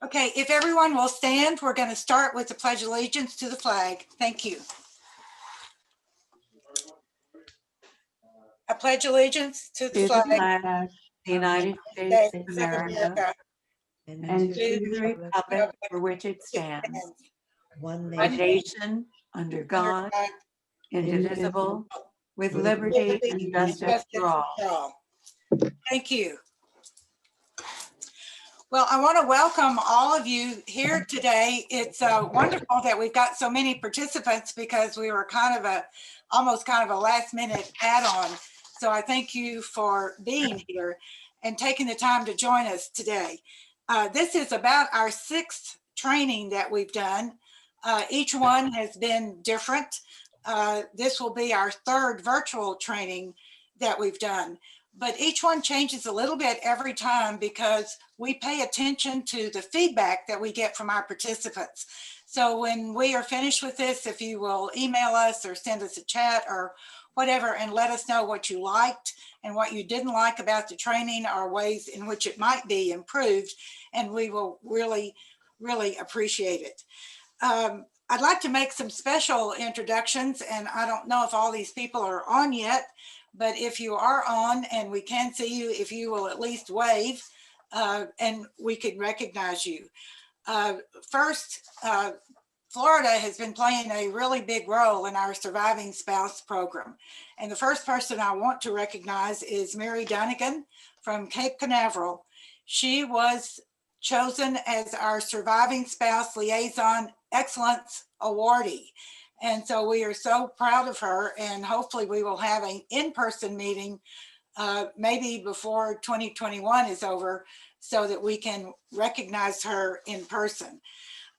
Okay, if everyone will stand, we're going to start with the Pledge of Allegiance to the flag. Thank you. I pledge allegiance to the flag of the United States of America and to the republic for which it stands, one nation under God, indivisible, with liberty and justice for all. Thank you. Well, I want to welcome all of you here today. It's wonderful that we've got so many participants because we were almost kind of a last minute add-on. So I thank you for being here and taking the time to join us today. This is about our 6th training that we've done. Each one has been different. This will be our 3rd virtual training that we've done. But each one changes a little bit every time because we pay attention to the feedback that we get from our participants. So when we are finished with this, if you will email us or send us a chat or whatever and let us know what you liked and what you didn't like about the training or ways in which it might be improved, and we will really, really appreciate it. I'd like to make some special introductions, and I don't know if all these people are on yet, but if you are on and we can see you, if you will at least wave and we can recognize you. First, Florida has been playing a really big role in our Surviving Spouse program. And the first person I want to recognize is Mary Dunnigan from Cape Canaveral. She was chosen as our Surviving Spouse Liaison Excellence Awardee. And so we are so proud of her, and hopefully we will have an in-person meeting maybe before 2021 is over so that we can recognize her in person.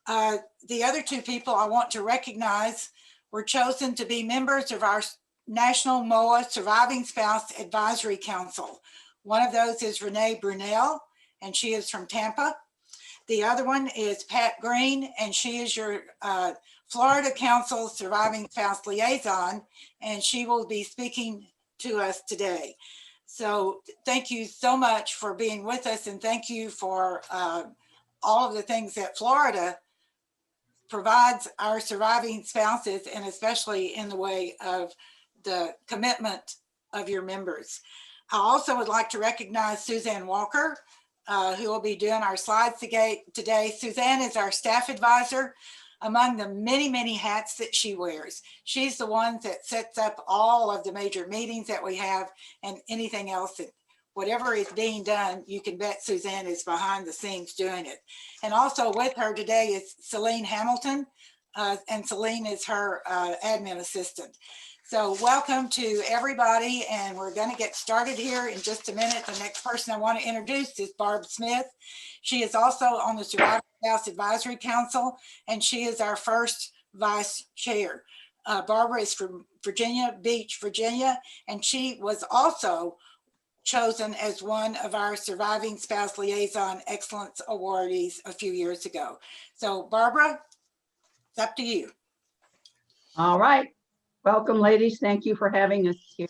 The other 2 people I want to recognize were chosen to be members of our National MOA Surviving Spouse Advisory Council. One of those is Renee Brunel, and she is from Tampa. The other one is Pat Green, and she is your Florida Council Surviving Spouse Liaison, and she will be speaking to us today. So thank you so much for being with us, and thank you for all of the things that Florida provides our surviving spouses, and especially in the way of the commitment of your members. I also would like to recognize Suzanne Walker, who will be doing our slides today. Suzanne is our staff advisor. Among the many, many hats that she wears, she's the one that sets up all of the major meetings that we have and anything else that whatever is being done, you can bet Suzanne is behind the scenes doing it. And also with her today is Celine Hamilton, and Celine is her admin assistant. So welcome to everybody, and we're going to get started here in just a minute. The next person I want to introduce is Barb Smith. She is also on the Surviving Spouse Advisory Council, and she is our first vice chair. Barbara is from Virginia Beach, Virginia, and she was also chosen as one of our Surviving Spouse Liaison Excellence Awardees a few years ago. So Barbara, it's up to you. All right. Welcome, ladies. Thank you for having us here.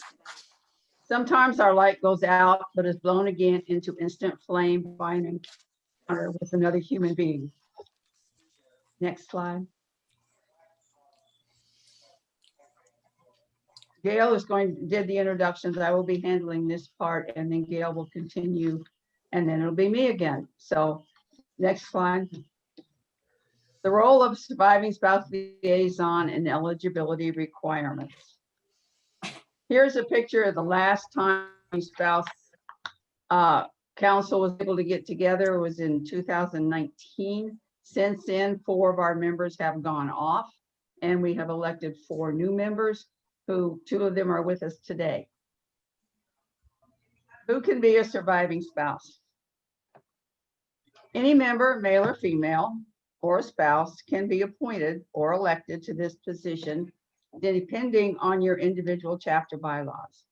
Sometimes our light goes out, but is blown again into instant flame by an encounter with another human being. Next slide. Gail did the introductions. I will be handling this part, and then Gail will continue, and then it'll be me again. So next slide. The role of Surviving Spouse Liaison and eligibility requirements. Here's a picture of the last time Spouse Council was able to get together. It was in 2019. Since then, 4 of our members have gone off, and we have elected 4 new members, who 2 of them are with us today. Who can be a surviving spouse? Any member, male or female, or a spouse can be appointed or elected to this position, depending on your individual chapter bylaws.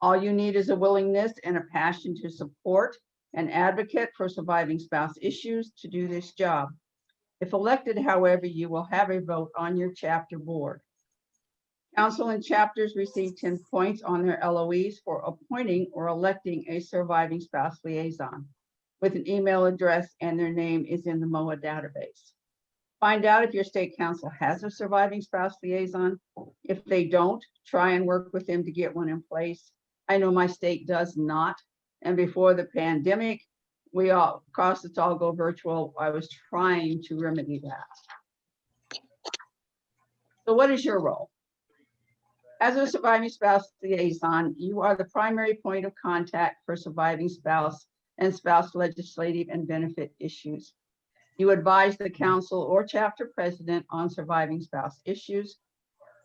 All you need is a willingness and a passion to support and advocate for surviving spouse issues to do this job. If elected, however, you will have a vote on your chapter board. Council and chapters receive 10 points on their LOEs for appointing or electing a surviving spouse liaison. with an email address and their name is in the MOA database. Find out if your state council has a surviving spouse liaison. If they don't, try and work with them to get one in place. I know my state does not. And before the pandemic, we all caused us all go virtual. I was trying to remedy that. So what is your role? As a surviving spouse liaison, you are the primary point of contact for surviving spouse and spouse legislative and benefit issues. You advise the council or chapter president on surviving spouse issues.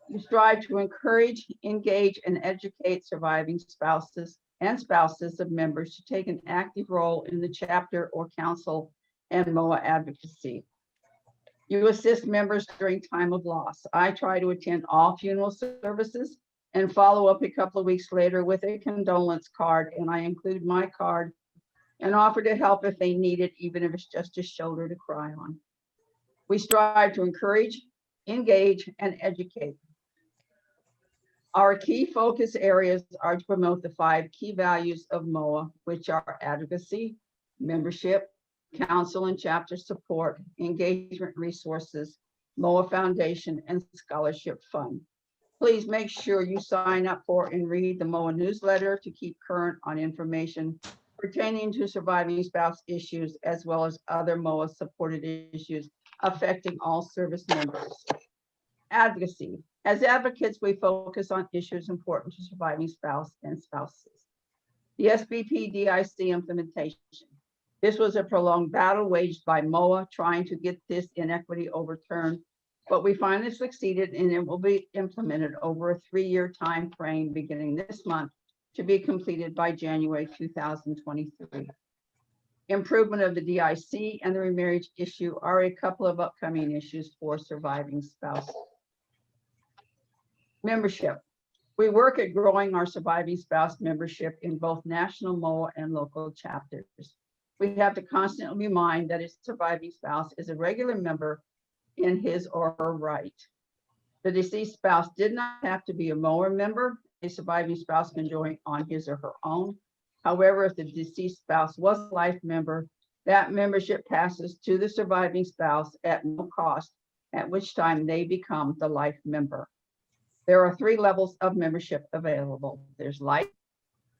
You strive to encourage, engage, and educate surviving spouses and spouses of members to take an active role in the chapter or council and MOA advocacy. You assist members during time of loss. I try to attend all funeral services and follow up a couple of weeks later with a condolence card, and I include my card and offer to help if they need it, even if it's just a shoulder to cry on. We strive to encourage, engage, and educate. Our key focus areas are to promote the 5 key values of MOA, which are advocacy, membership, council and chapter support, engagement resources, MOA Foundation, and scholarship fund. Please make sure you sign up for and read the MOA newsletter to keep current on information pertaining to surviving spouse issues, as well as other MOA supported issues affecting all service members. Advocacy. As advocates, we focus on issues important to surviving spouse and spouses. The SBP DIC implementation. This was a prolonged battle waged by MOA trying to get this inequity overturned, but we finally succeeded, and it will be implemented over a 3-year time frame beginning this month to be completed by January 2023. Improvement of the DIC and the remarriage issue are a couple of upcoming issues for surviving spouses. Membership. We work at growing our surviving spouse membership in both national MOA and local chapters. We have to constantly remind that a surviving spouse is a regular member in his or her right. The deceased spouse did not have to be a MOA member. A surviving spouse can join on his or her own. However, if the deceased spouse was a life member, that membership passes to the surviving spouse at no cost, at which time they become the life member. There are 3 levels of membership available. There's life,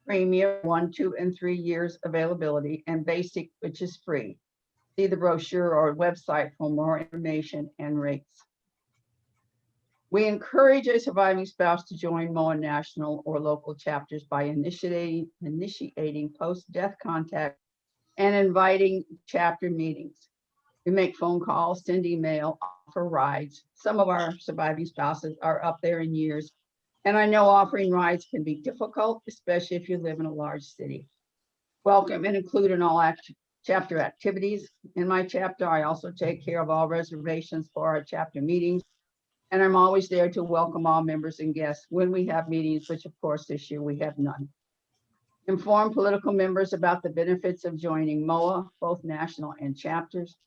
premium, 1, 2, and 3 years availability, and basic, which is free. See the brochure or website for more information and rates. We encourage a surviving spouse to join MOA national or local chapters by initiating post-death contact and inviting chapter meetings. We make phone calls, send email, offer rides. Some of our surviving spouses are up there in years, and I know offering rides can be difficult, especially if you live in a large city. Welcome and include in all chapter activities. In my chapter, I also take care of all reservations for our chapter meetings, and I'm always there to welcome all members and guests when we have meetings, which of course this year we have none. Inform political members about the benefits of joining MOA, both national and chapters.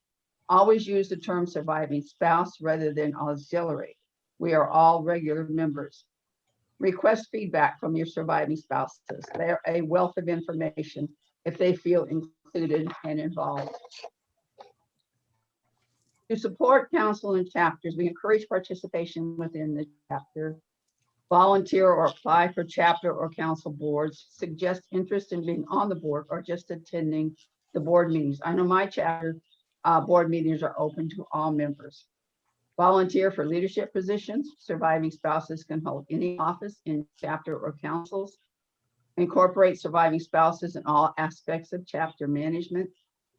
Always use the term surviving spouse rather than auxiliary. We are all regular members. Request feedback from your surviving spouses. They're a wealth of information if they feel included and involved. To support council and chapters, we encourage participation within the chapter. Volunteer or apply for chapter or council boards. Suggest interest in being on the board or just attending the board meetings. I know my chapter board meetings are open to all members. Volunteer for leadership positions. Surviving spouses can hold any office in chapter or councils. Incorporate surviving spouses in all aspects of chapter management.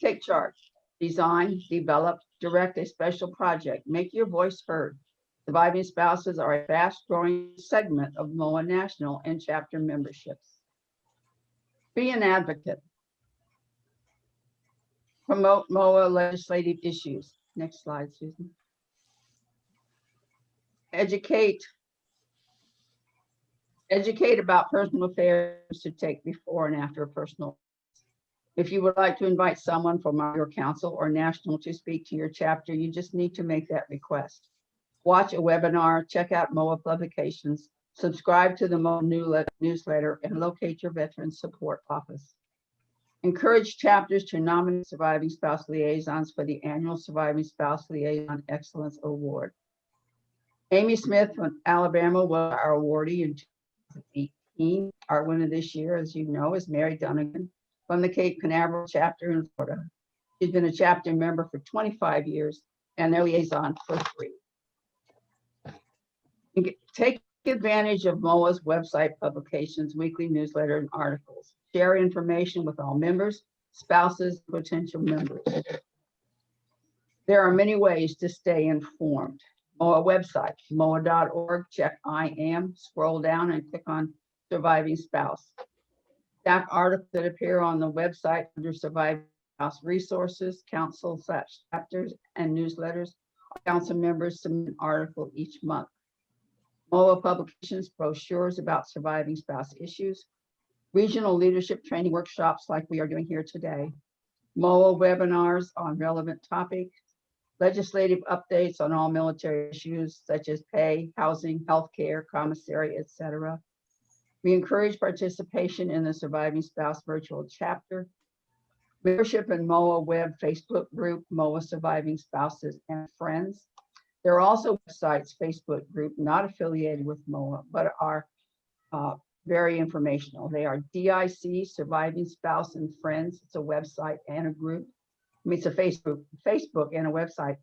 Take charge. Design, develop, direct a special project. Make your voice heard. Surviving spouses are a fast-growing segment of MOA national and chapter memberships. Be an advocate. Promote MOA legislative issues. Next slide, Susan. Educate about personal affairs to take before and after a personal. If you would like to invite someone from your council or national to speak to your chapter, you just need to make that request. Watch a webinar, check out MOA publications, subscribe to the MOA newsletter, and locate your veteran support office. Encourage chapters to nominate surviving spouse liaisons for the annual Surviving Spouse Liaison Excellence Award. Amy Smith from Alabama was our awardee in 2018. Our winner this year, as you know, is Mary Dunnigan from the Cape Canaveral chapter in Florida. She's been a chapter member for 25 years and their liaison for 3. Take advantage of MOA's website publications, weekly newsletter, and articles. Share information with all members, spouses, potential members. There are many ways to stay informed. MOA website, moa.org, check I am, scroll down and click on Surviving Spouse. Staff articles that appear on the website under Surviving Spouse Resources, council/chapters, and newsletters. Council members submit an article each month. MOA publications, brochures about surviving spouse issues, regional leadership training workshops like we are doing here today, MOA webinars on relevant topics, legislative updates on all military issues such as pay, housing, healthcare, commissary, etc. We encourage participation in the Surviving Spouse virtual chapter, membership in MOA web Facebook group, MOA Surviving Spouses and Friends. There are also websites, Facebook group, not affiliated with MOA, but are very informational. They are DIC, Surviving Spouse and Friends. It's a website and a group. I mean, it's a Facebook and a website.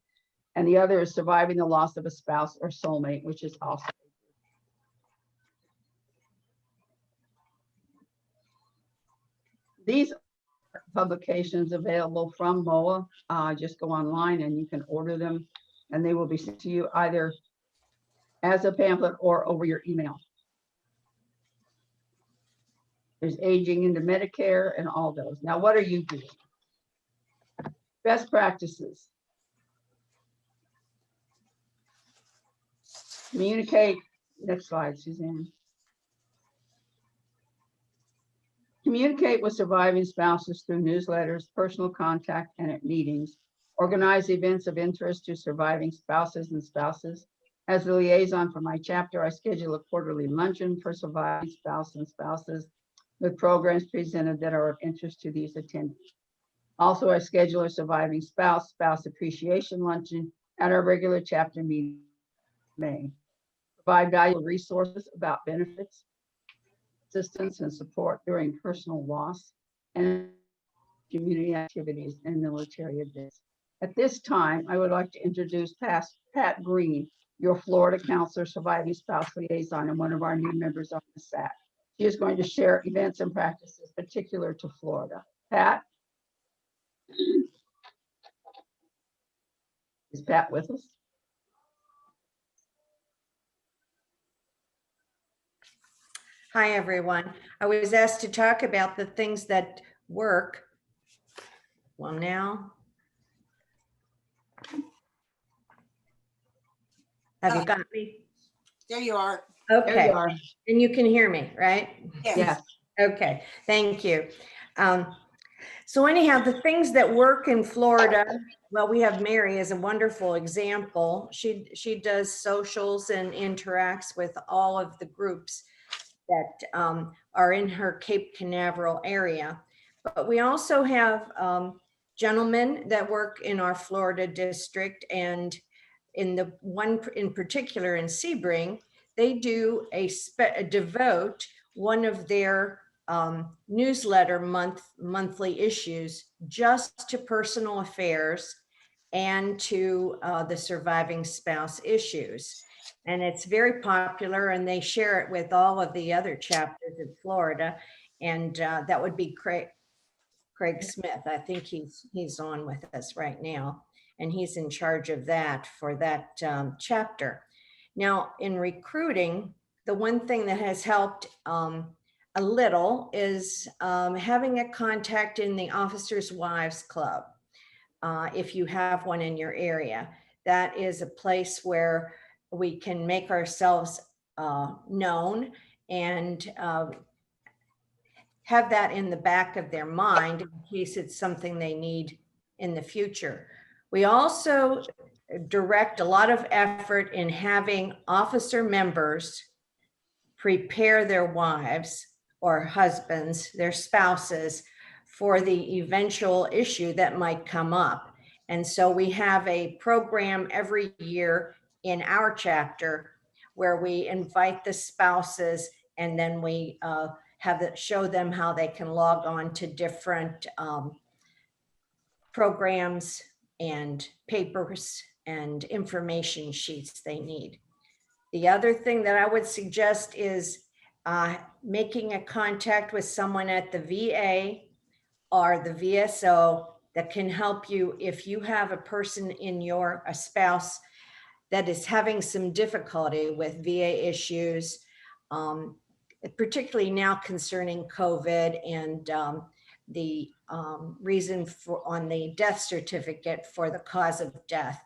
And the other is Surviving the Loss of a Spouse or Soulmate, which is also. These publications available from MOA. Just go online and you can order them, and they will be sent to you either as a pamphlet or over your email. There's aging into Medicare and all those. Now, what are you doing? Best practices. Communicate. Next slide, Suzanne. Communicate with surviving spouses through newsletters, personal contact, and at meetings. Organize events of interest to surviving spouses and spouses. As the liaison for my chapter, I schedule a quarterly luncheon for surviving spouse and spouses with programs presented that are of interest to these attendees. Also, I schedule a surviving spouse appreciation luncheon at our regular chapter meeting in May. Provide valuable resources about benefits, assistance, and support during personal loss, and community activities and military events. At this time, I would like to introduce Pat Green, your Florida Counselor Surviving Spouse Liaison and one of our new members on the SAC. She is going to share events and practices particular to Florida. Pat? Is Pat with us? Hi, everyone. I was asked to talk about the things that work. Well, now. Have you got me? There you are. Okay. There you are. And you can hear me, right? Yes. Yes. Okay, thank you. So anyhow, the things that work in Florida, well, we have Mary as a wonderful example. She does socials and interacts with all of the groups that are in her Cape Canaveral area. But we also have gentlemen that work in our Florida district, and in the one in particular in Sebring, they do a devote one of their newsletter monthly issues just to personal affairs and to the surviving spouse issues. And it's very popular, and they share it with all of the other chapters in Florida. And that would be Craig Smith. I think he's on with us right now, and he's in charge of that for that chapter. Now, in recruiting, the one thing that has helped a little is having a contact in the Officers' Wives Club. If you have one in your area, that is a place where we can make ourselves known and have that in the back of their mind in case it's something they need in the future. We also direct a lot of effort in having officer members prepare their wives or husbands, their spouses, for the eventual issue that might come up. And so we have a program every year in our chapter where we invite the spouses, and then we show them how they can log on to different programs and papers and information sheets they need. The other thing that I would suggest is making a contact with someone at the VA or the VSO that can help you if you have a person in a spouse that is having some difficulty with VA issues, particularly now concerning COVID and the reason on the death certificate for the cause of death.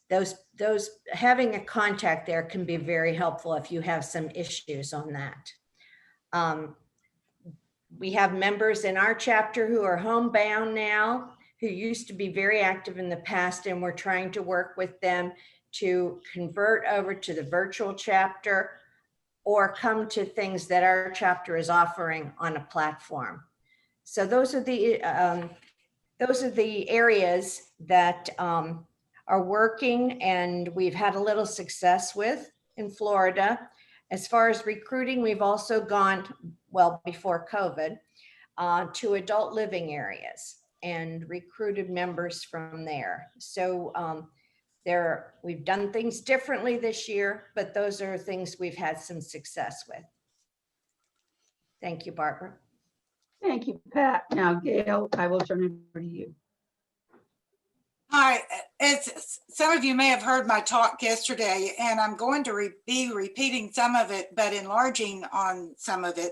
Those having a contact there can be very helpful if you have some issues on that. We have members in our chapter who are homebound now, who used to be very active in the past, and we're trying to work with them to convert over to the virtual chapter or come to things that our chapter is offering on a platform. So those are the areas that are working and we've had a little success with in Florida. As far as recruiting, we've also gone, well, before COVID, to adult living areas and recruited members from there. So we've done things differently this year, but those are things we've had some success with. Thank you, Barbara. Thank you, Pat. Now, Gail, I will turn it over to you. Hi, some of you may have heard my talk yesterday, and I'm going to be repeating some of it, but enlarging on some of it,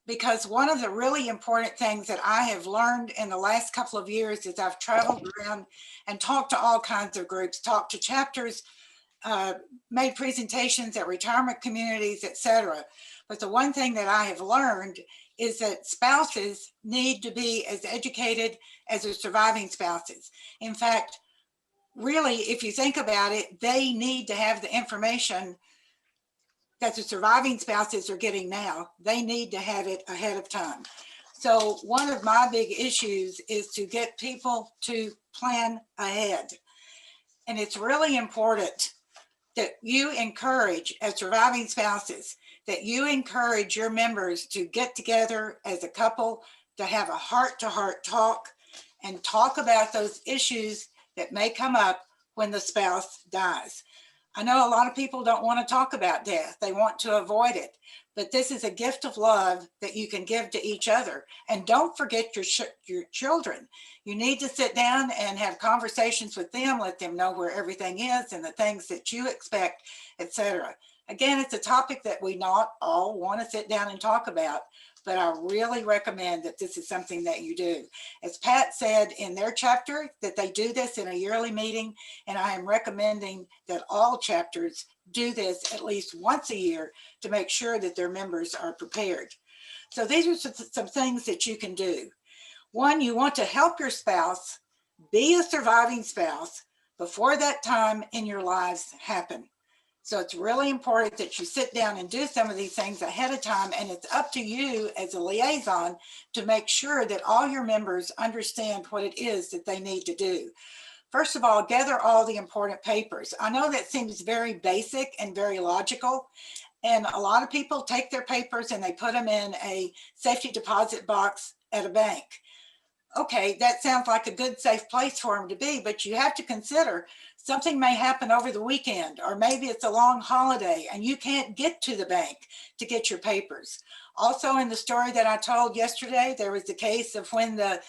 because one of the really important things that I have learned in the last couple of years is I've traveled around and talked to all kinds of groups, talked to chapters, made presentations at retirement communities, etc. But the one thing that I have learned is that spouses need to be as educated as their surviving spouses. In fact, really, if you think about it, they need to have the information that the surviving spouses are getting now. They need to have it ahead of time. So one of my big issues is to get people to plan ahead. And it's really important that you encourage, as surviving spouses, that you encourage your members to get together as a couple, to have a heart-to-heart talk and talk about those issues that may come up when the spouse dies. I know a lot of people don't want to talk about death. They want to avoid it. But this is a gift of love that you can give to each other. And don't forget your children. You need to sit down and have conversations with them, let them know where everything is and the things that you expect, etc. Again, it's a topic that we not all want to sit down and talk about, but I really recommend that this is something that you do. As Pat said in their chapter, that they do this in a yearly meeting, and I am recommending that all chapters do this at least once a year to make sure that their members are prepared. So these are some things that you can do. One, you want to help your spouse be a surviving spouse before that time in your lives happen. So it's really important that you sit down and do some of these things ahead of time, and it's up to you as a liaison to make sure that all your members understand what it is that they need to do. First of all, gather all the important papers. I know that seems very basic and very logical, and a lot of people take their papers and they put them in a safety deposit box at a bank. Okay, that sounds like a good, safe place for them to be, but you have to consider something may happen over the weekend, or maybe it's a long holiday and you can't get to the bank to get your papers. Also, in the story that I told yesterday, there was the case of when the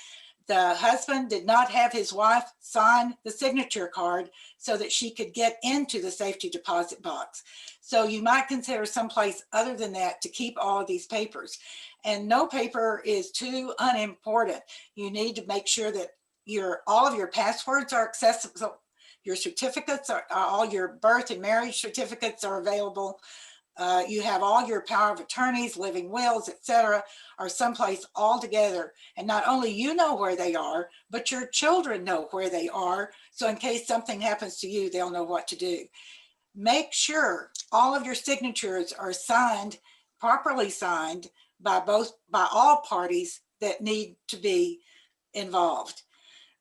husband did not have his wife sign the signature card so that she could get into the safety deposit box. So you might consider someplace other than that to keep all of these papers. And no paper is too unimportant. You need to make sure that all of your passwords are accessible. Your certificates all your birth and marriage certificates are available. You have all your power of attorneys, living wills, etc., are someplace all together. And not only you know where they are, but your children know where they are. So in case something happens to you, they'll know what to do. Make sure all of your signatures are signed, properly signed by all parties that need to be involved.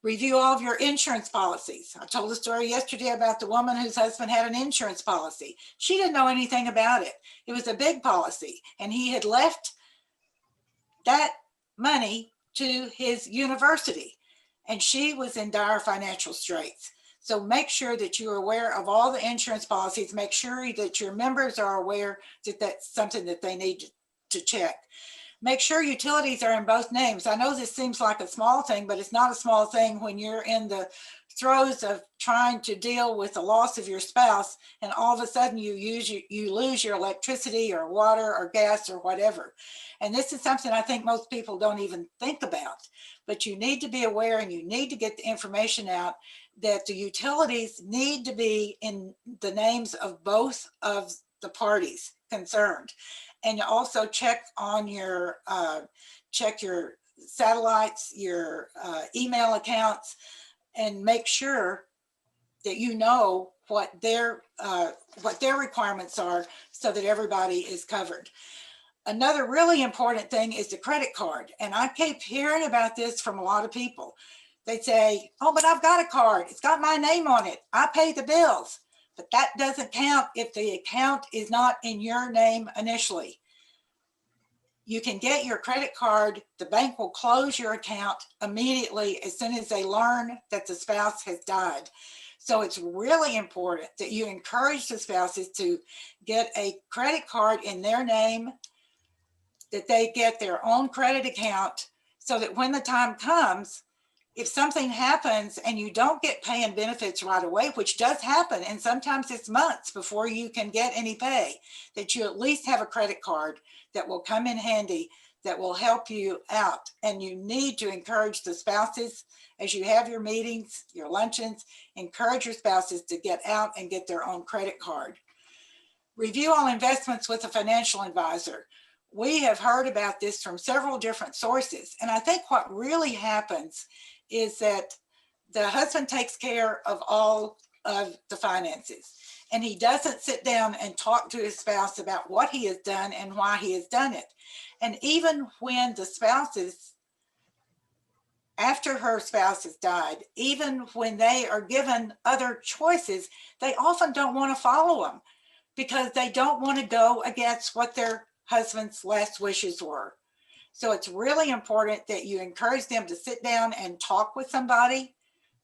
Review all of your insurance policies. I told a story yesterday about the woman whose husband had an insurance policy. She didn't know anything about it. It was a big policy, and he had left that money to his university, and she was in dire financial straits. So make sure that you're aware of all the insurance policies. Make sure that your members are aware that that's something that they need to check. Make sure utilities are in both names. I know this seems like a small thing, but it's not a small thing when you're in the throes of trying to deal with the loss of your spouse, and all of a sudden you lose your electricity or water or gas or whatever. And this is something I think most people don't even think about, but you need to be aware, and you need to get the information out that the utilities need to be in the names of both of the parties concerned. And also check on your satellites, your email accounts, and make sure that you know what their requirements are, so that everybody is covered. Another really important thing is the credit card. And I keep hearing about this from a lot of people. They say, oh, but I've got a card. It's got my name on it. I pay the bills. But that doesn't count if the account is not in your name initially. You can get your credit card. The bank will close your account immediately as soon as they learn that the spouse has died. So it's really important that you encourage the spouses to get a credit card in their name, that they get their own credit account, so that when the time comes, if something happens and you don't get pay and benefits right away, which does happen, and sometimes it's months before you can get any pay, that you at least have a credit card that will come in handy, that will help you out. And you need to encourage the spouses, as you have your meetings, your luncheons, encourage your spouses to get out and get their own credit card. Review all investments with a financial advisor. We have heard about this from several different sources. And I think what really happens is that the husband takes care of all of the finances, and he doesn't sit down and talk to his spouse about what he has done and why he has done it. And even when the spouses, after her spouse has died, even when they are given other choices, they often don't want to follow them, because they don't want to go against what their husband's last wishes were. So it's really important that you encourage them to sit down and talk with somebody,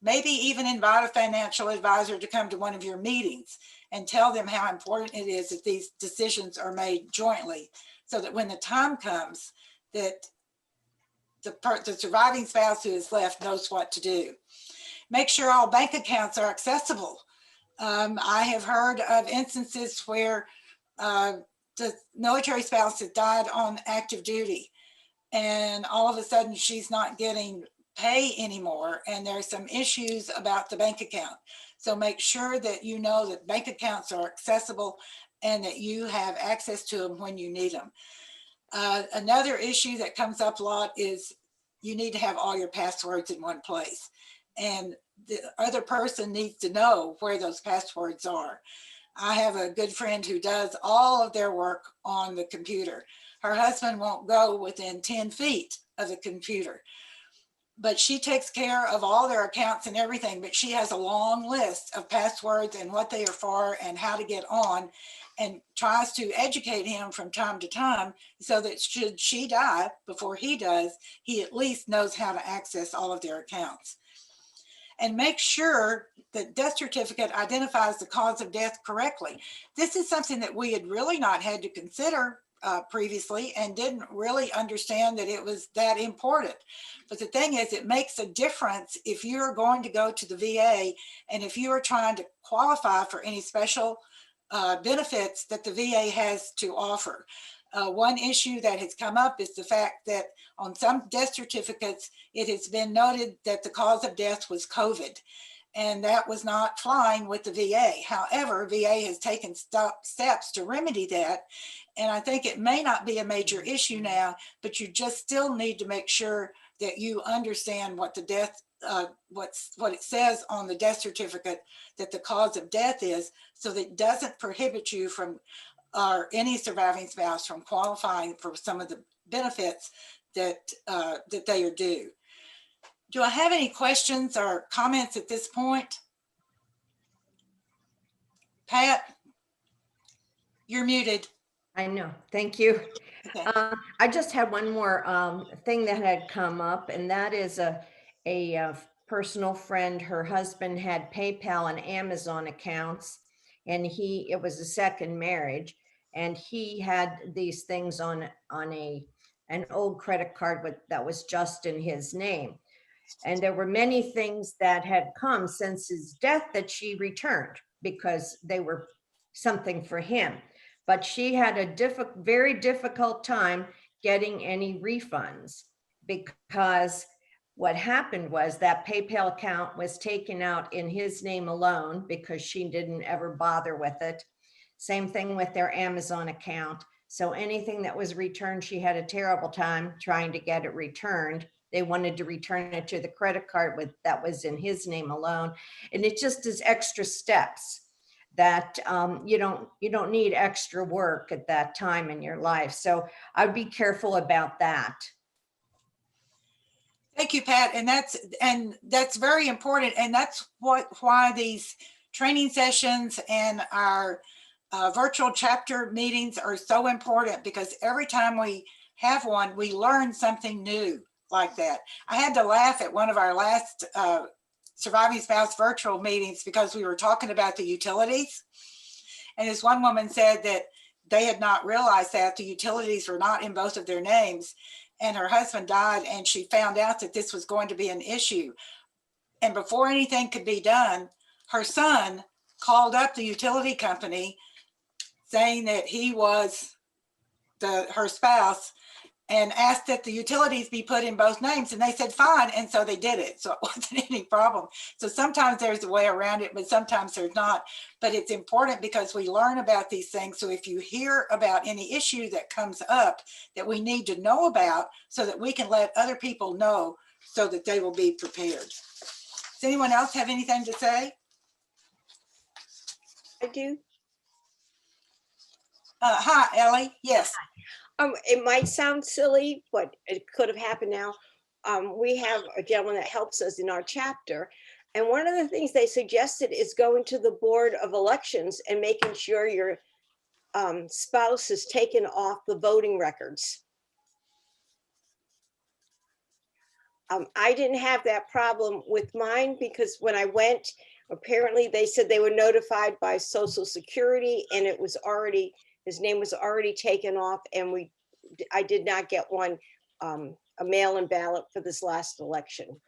maybe even invite a financial advisor to come to one of your meetings and tell them how important it is that these decisions are made jointly, so that when the time comes, that the surviving spouse who is left knows what to do. Make sure all bank accounts are accessible. I have heard of instances where the military spouse has died on active duty, and all of a sudden she's not getting pay anymore, and there's some issues about the bank account. So make sure that you know that bank accounts are accessible and that you have access to them when you need them. Another issue that comes up a lot is you need to have all your passwords in one place, and the other person needs to know where those passwords are. I have a good friend who does all of their work on the computer. Her husband won't go within 10 feet of the computer, but she takes care of all their accounts and everything. But she has a long list of passwords and what they are for and how to get on, and tries to educate him from time to time, so that should she die before he does, he at least knows how to access all of their accounts. And make sure that death certificate identifies the cause of death correctly. This is something that we had really not had to consider previously, and didn't really understand that it was that important. But the thing is, it makes a difference if you're going to go to the VA, and if you are trying to qualify for any special benefits that the VA has to offer. One issue that has come up is the fact that on some death certificates, it has been noted that the cause of death was COVID, and that was not flying with the VA. However, VA has taken steps to remedy that, and I think it may not be a major issue now, but you just still need to make sure that you understand what the death, what it says on the death certificate that the cause of death is, so that it doesn't prohibit you from, or any surviving spouse from, qualifying for some of the benefits that they are due. Do I have any questions or comments at this point? Pat, you're muted. I know. Thank you. Okay. I just had one more thing that had come up, and that is a personal friend. Her husband had PayPal and Amazon accounts, and it was a second marriage, and he had these things on an old credit card that was just in his name. And there were many things that had come since his death that she returned because they were something for him. But she had a very difficult time getting any refunds because what happened was that PayPal account was taken out in his name alone because she didn't ever bother with it. Same thing with their Amazon account. So anything that was returned, she had a terrible time trying to get it returned. They wanted to return it to the credit card that was in his name alone. And it just is extra steps that you don't need extra work at that time in your life. So I'd be careful about that. Thank you, Pat. And that's very important. And that's why these training sessions and our virtual chapter meetings are so important, because every time we have one, we learn something new like that. I had to laugh at one of our last Surviving Spouse virtual meetings because we were talking about the utilities. And this one woman said that they had not realized that the utilities were not in both of their names. And her husband died, and she found out that this was going to be an issue. And before anything could be done, her son called up the utility company saying that he was her spouse and asked that the utilities be put in both names. And they said, fine. And so they did it. So it wasn't any problem. So sometimes there's a way around it, but sometimes there's not. But it's important because we learn about these things. So if you hear about any issue that comes up that we need to know about, so that we can let other people know so that they will be prepared. Does anyone else have anything to say? I do. Hi, Ellie. Yes. It might sound silly, but it could have happened now. We have a gentleman that helps us in our chapter. And one of the things they suggested is going to the Board of Elections and making sure your spouse is taken off the voting records. I didn't have that problem with mine because when I went, apparently they said they were notified by Social Security and it was already, his name was already taken off, and I did not get one, a mail-in ballot for this last election.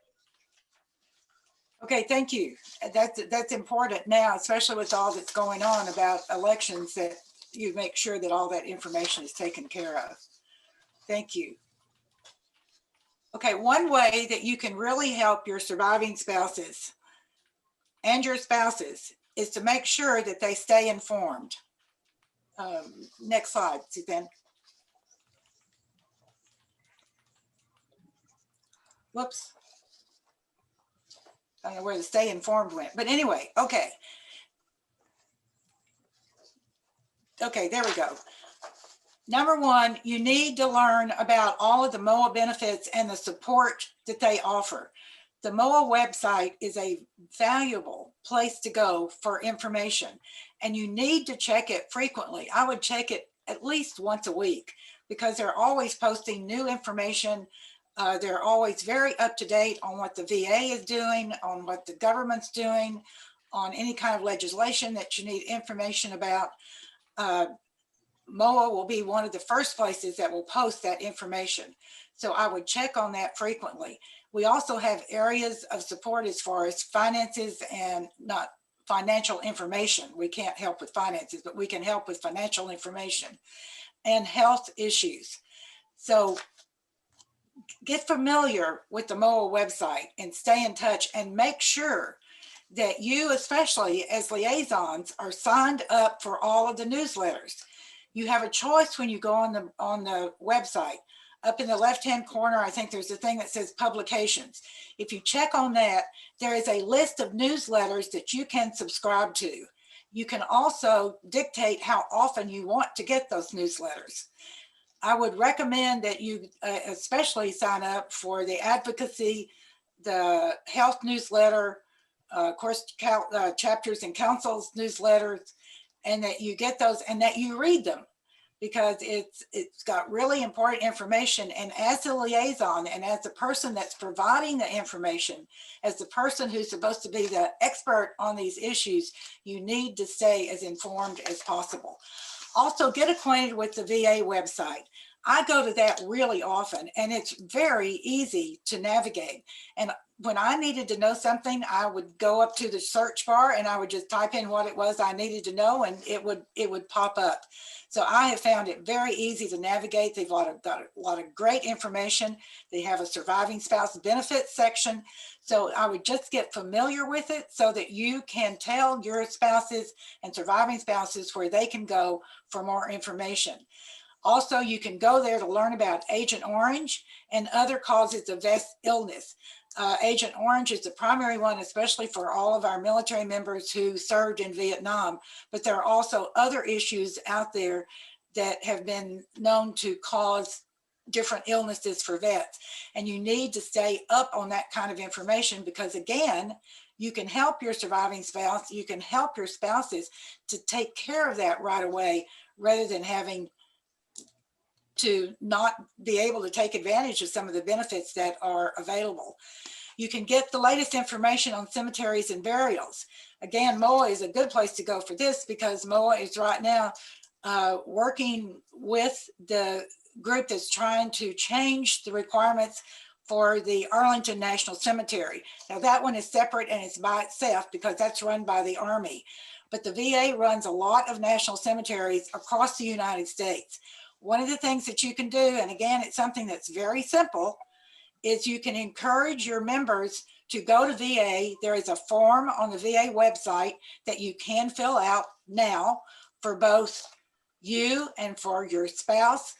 Okay, thank you. That's important now, especially with all that's going on about elections, that you make sure that all that information is taken care of. Thank you. Okay, one way that you can really help your surviving spouses and your spouses is to make sure that they stay informed. Next slide, Suzanne. Whoops. I don't know where the stay informed went, but anyway, okay. Okay, there we go. Number one, you need to learn about all of the MOA benefits and the support that they offer. The MOA website is a valuable place to go for information, and you need to check it frequently. I would check it at least once a week because they're always posting new information. They're always very up to date on what the VA is doing, on what the government's doing, on any kind of legislation that you need information about. MOA will be one of the first places that will post that information. So I would check on that frequently. We also have areas of support as far as finances and not financial information. We can't help with finances, but we can help with financial information and health issues. So get familiar with the MOA website and stay in touch, and make sure that you, especially as liaisons, are signed up for all of the newsletters. You have a choice when you go on the website. Up in the left-hand corner, I think there's a thing that says publications. If you check on that, there is a list of newsletters that you can subscribe to. You can also dictate how often you want to get those newsletters. I would recommend that you especially sign up for the advocacy, the health newsletter, of course, chapters and councils newsletters, and that you get those and that you read them, because it's got really important information. And as a liaison and as the person that's providing the information, as the person who's supposed to be the expert on these issues, you need to stay as informed as possible. Also, get acquainted with the VA website. I go to that really often, and it's very easy to navigate. And when I needed to know something, I would go up to the search bar and I would just type in what it was I needed to know, and it would pop up. So I have found it very easy to navigate. They've got a lot of great information. They have a surviving spouse benefits section. So I would just get familiar with it so that you can tell your spouses and surviving spouses where they can go for more information. Also, you can go there to learn about Agent Orange and other causes of illness. Agent Orange is the primary one, especially for all of our military members who served in Vietnam, but there are also other issues out there that have been known to cause different illnesses for vets. And you need to stay up on that kind of information, because again, you can help your surviving spouse, you can help your spouses to take care of that right away, rather than having to not be able to take advantage of some of the benefits that are available. You can get the latest information on cemeteries and burials. Again, MOA is a good place to go for this, because MOA is right now working with the group that's trying to change the requirements for the Arlington National Cemetery. Now that one is separate and it's by itself because that's run by the Army. But the VA runs a lot of national cemeteries across the United States. One of the things that you can do, and again, it's something that's very simple, is you can encourage your members to go to VA. There is a form on the VA website that you can fill out now for both you and for your spouse,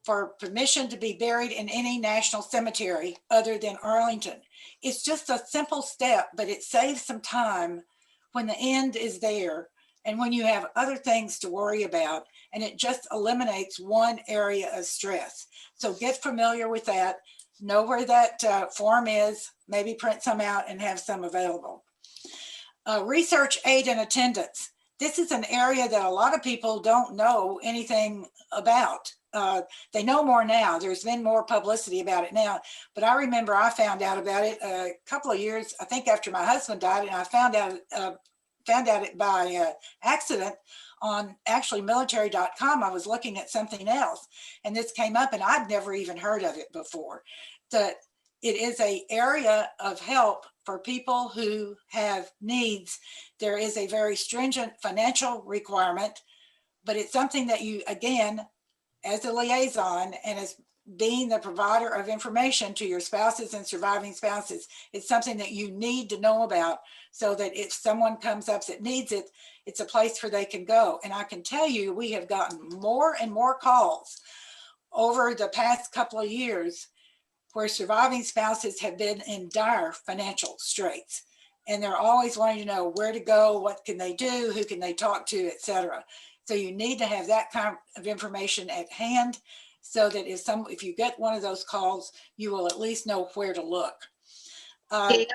for permission to be buried in any national cemetery other than Arlington. It's just a simple step, but it saves some time when the end is there and when you have other things to worry about, and it just eliminates one area of stress. So get familiar with that, know where that form is, maybe print some out and have some available. Research aid and attendance. This is an area that a lot of people don't know anything about. They know more now. There's been more publicity about it now, but I remember I found out about it a couple of years, I think after my husband died, and I found out it by accident on actually military.com. I was looking at something else and this came up and I'd never even heard of it before. That it is an area of help for people who have needs. There is a very stringent financial requirement, but it's something that you, again, as a liaison and as being the provider of information to your spouses and surviving spouses, it's something that you need to know about so that if someone comes up that needs it, it's a place where they can go. And I can tell you, we have gotten more and more calls over the past couple of years where surviving spouses have been in dire financial straits. And they're always wanting to know where to go, what can they do, who can they talk to, etc. So you need to have that kind of information at hand so that if you get one of those calls, you will at least know where to look. Gail,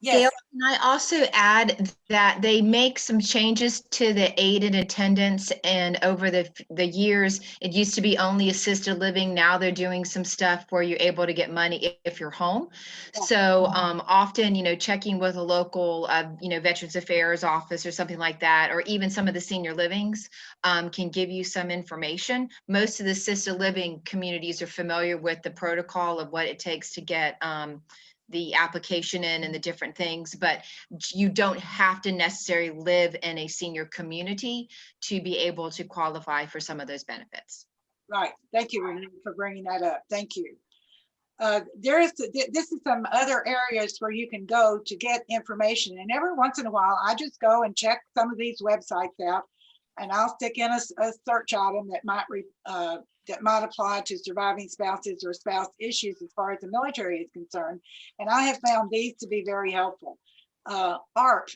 Yes. Gail, can I also add that they make some changes to the aid and attendance, and over the years, it used to be only assisted living. Now they're doing some stuff where you're able to get money if you're home. So often, checking with a local, Veterans Affairs office or something like that, or even some of the senior livings can give you some information. Most of the assisted living communities are familiar with the protocol of what it takes to get the application in and the different things, but you don't have to necessarily live in a senior community to be able to qualify for some of those benefits. Right. Thank you, Renee, for bringing that up. Thank you. This is some other areas where you can go to get information. And every once in a while, I just go and check some of these websites out, and I'll stick in a search item that might apply to surviving spouses or spouse issues as far as the military is concerned. And I have found these to be very helpful. ARP,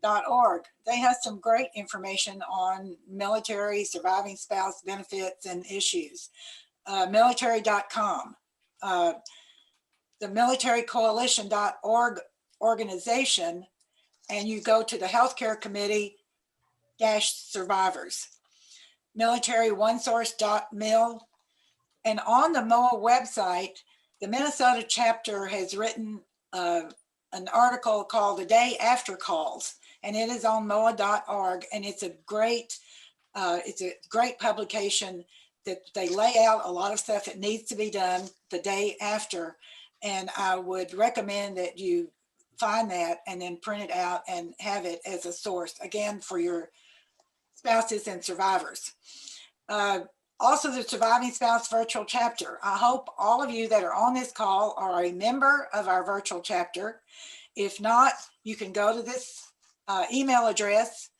They have some great information on military, surviving spouse benefits and issues. Military.com, the militarycoalition.org organization, and you go to the healthcare committee -survivors, militaryonesource.mil. And on the MOA website, the Minnesota chapter has written an article called The Day After Calls, and it is on moa.org, and it's a great publication that they lay out a lot of stuff that needs to be done the day after. And I would recommend that you find that and then print it out and have it as a source, again, for your spouses and survivors. Also, the Surviving Spouse Virtual Chapter. I hope all of you that are on this call are a member of our virtual chapter. If not, you can go to this email address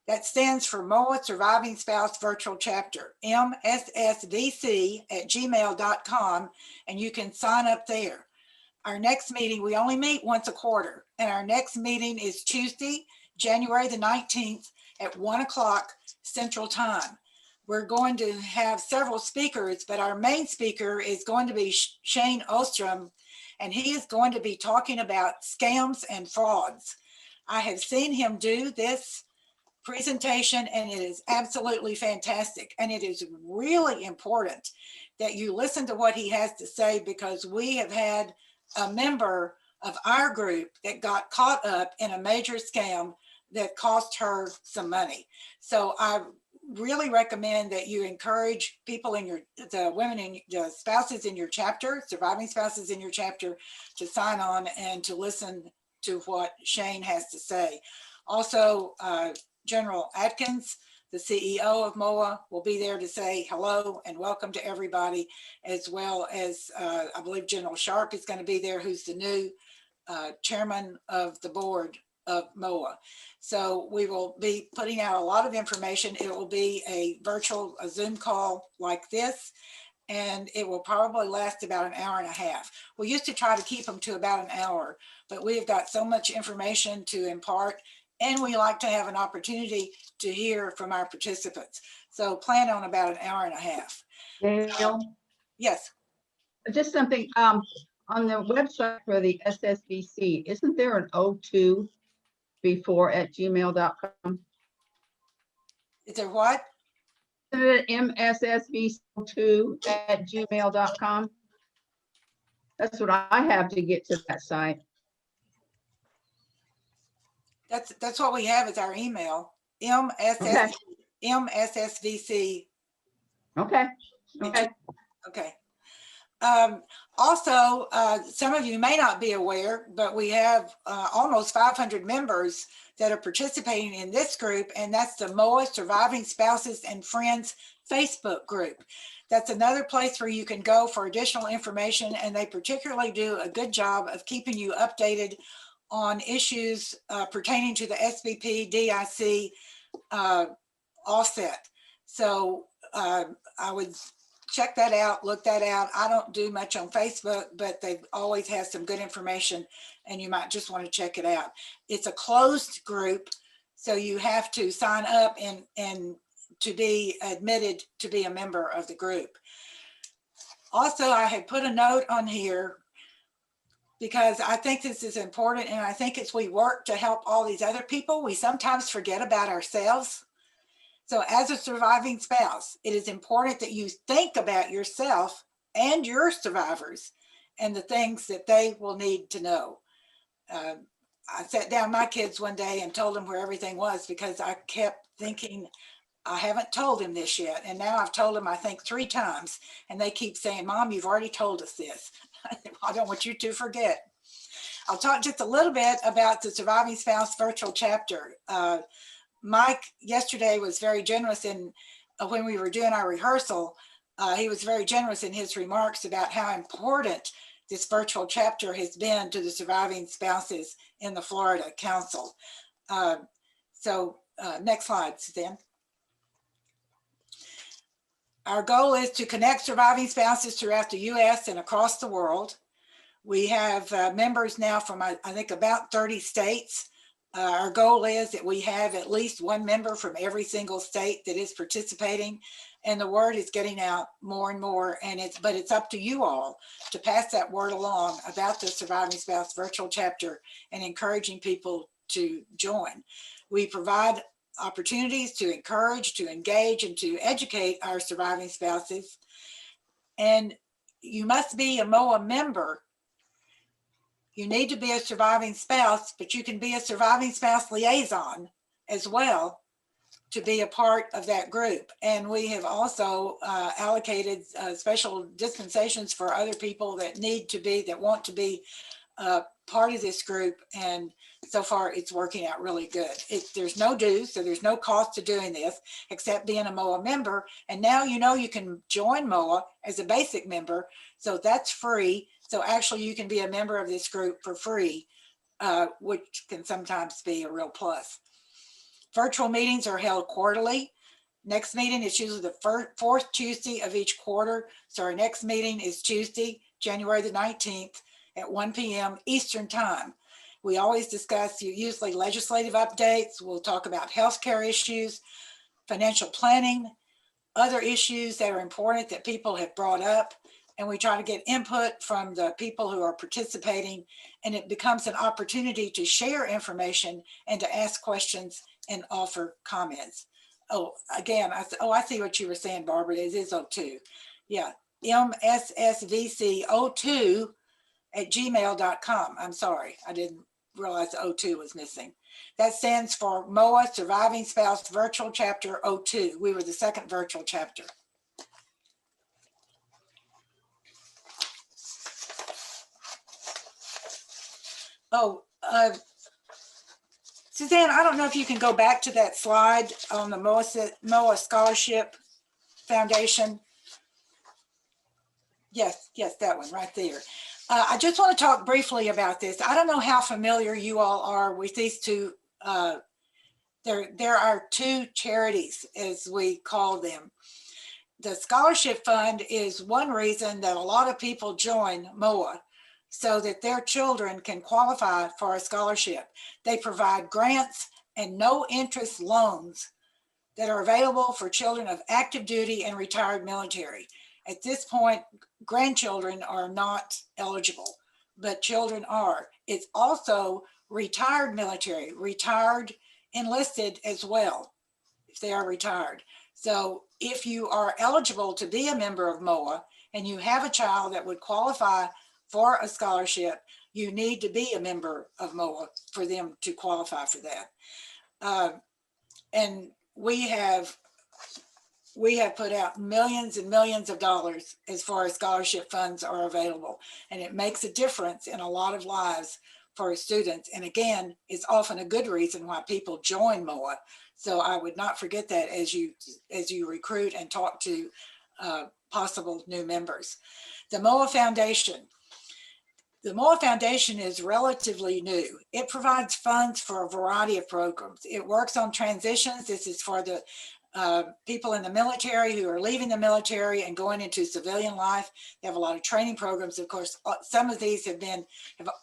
that stands for MOA Surviving Spouse Virtual Chapter, mssvc@gmail.com, and you can sign up there. Our next meeting, we only meet once a quarter, and our next meeting is Tuesday, January the 19th at 1 o'clock Central Time. We're going to have several speakers, but our main speaker is going to be Shane Ostrom, and he is going to be talking about scams and frauds. I have seen him do this presentation, and it is absolutely fantastic. And it is really important that you listen to what he has to say, because we have had a member of our group that got caught up in a major scam that cost her some money. So I really recommend that you encourage people in the women in the spouses in your chapter, surviving spouses in your chapter, to sign on and to listen to what Shane has to say. Also, General Atkins, the CEO of MOA, will be there to say hello and welcome to everybody, as well as I believe General Sharp is going to be there, who's the new chairman of the board of MOA. So we will be putting out a lot of information. It will be a Zoom call like this, and it will probably last about an hour and a half. We used to try to keep them to about an hour, but we've got so much information to impart, and we like to have an opportunity to hear from our participants. So plan on about an hour and a half. Dale, Yes. just something, on the website for the SSBC, isn't there an 02 before @gmail.com? Is there what? MSSB2 @gmail.com. That's what I have to get to that site. That's what we have as our email. Okay. MSSVC. Okay. Okay. Okay. Also, some of you may not be aware, but we have almost 500 members that are participating in this group, and that's the MOA Surviving Spouses and Friends Facebook group. That's another place where you can go for additional information, and they particularly do a good job of keeping you updated on issues pertaining to the SBP DIC offset. So I would check that out, look that out. I don't do much on Facebook, but they always have some good information, and you might just want to check it out. It's a closed group, so you have to sign up and to be admitted to be a member of the group. Also, I had put a note on here because I think this is important, and I think as we work to help all these other people, we sometimes forget about ourselves. So as a surviving spouse, it is important that you think about yourself and your survivors and the things that they will need to know. I sat down my kids one day and told them where everything was, because I kept thinking, I haven't told them this yet. And now I've told them, I think 3 times, and they keep saying, Mom, you've already told us this. I don't want you to forget. I'll talk just a little bit about the Surviving Spouse Virtual Chapter. Mike yesterday was very generous in when we were doing our rehearsal. He was very generous in his remarks about how important this virtual chapter has been to the surviving spouses in the Florida Council. Next slide, Suzanne. Our goal is to connect surviving spouses throughout the U.S. and across the world. We have members now from, I think, about 30 states. Our goal is that we have at least one member from every single state that is participating, and the word is getting out more and more. But it's up to you all to pass that word along about the Surviving Spouse virtual chapter and encouraging people to join. We provide opportunities to encourage, to engage, and to educate our surviving spouses. And you must be a MOA member. You need to be a surviving spouse, but you can be a surviving spouse liaison as well to be a part of that group. And we have also allocated special dispensations for other people that want to be part of this group. And so far it's working out really good. There's no dues, so there's no cost to doing this except being a MOA member. And now you can join MOA as a basic member, so that's free. So actually you can be a member of this group for free, which can sometimes be a real plus. Virtual meetings are held quarterly. Next meeting is usually the fourth Tuesday of each quarter. So our next meeting is Tuesday, January the 19th at 1 p.m. Eastern time. We always discuss usually legislative updates. We'll talk about healthcare issues, financial planning, other issues that are important that people have brought up. And we try to get input from the people who are participating, and it becomes an opportunity to share information and to ask questions and offer comments. Oh, again, I see what you were saying, Barbara. It is 02. Yeah, mssvc02@gmail.com. I'm sorry, I didn't realize the 02 was missing. That stands for MOA Surviving Spouse Virtual Chapter 02. We were the second virtual chapter. Oh, Suzanne, I don't know if you can go back to that slide on the MOA Scholarship Foundation. Yes, that one right there. I just want to talk briefly about this. I don't know how familiar you all are with these two. There are two charities, as we call them. The Scholarship Fund is one reason that a lot of people join MOA, so that their children can qualify for a scholarship. They provide grants and no interest loans that are available for children of active duty and retired military. At this point, grandchildren are not eligible, but children are. It's also retired military, retired enlisted as well, if they are retired. So if you are eligible to be a member of MOA and you have a child that would qualify for a scholarship, you need to be a member of MOA for them to qualify for that. And we have put out millions and millions of dollars as far as scholarship funds are available. And it makes a difference in a lot of lives for students. And again, it's often a good reason why people join MOA. So I would not forget that as you recruit and talk to possible new members. The MOA Foundation. The MOA Foundation is relatively new. It provides funds for a variety of programs. It works on transitions. This is for the people in the military who are leaving the military and going into civilian life. They have a lot of training programs. Of course, some of these have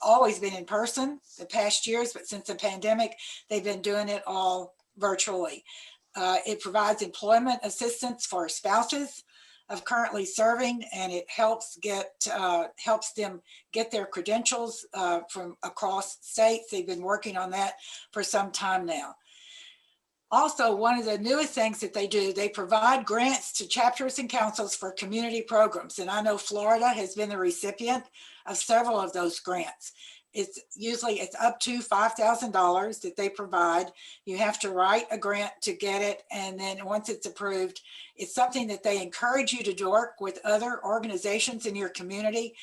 always been in person the past years, but since the pandemic, they've been doing it all virtually. It provides employment assistance for spouses of currently serving, and it helps them get their credentials from across states. They've been working on that for some time now. Also, one of the newest things that they do, they provide grants to chapters and councils for community programs. And I know Florida has been the recipient of several of those grants. It's up to $5,000 that they provide. You have to write a grant to get it. And then once it's approved, it's something that they encourage you to work with other organizations in your community.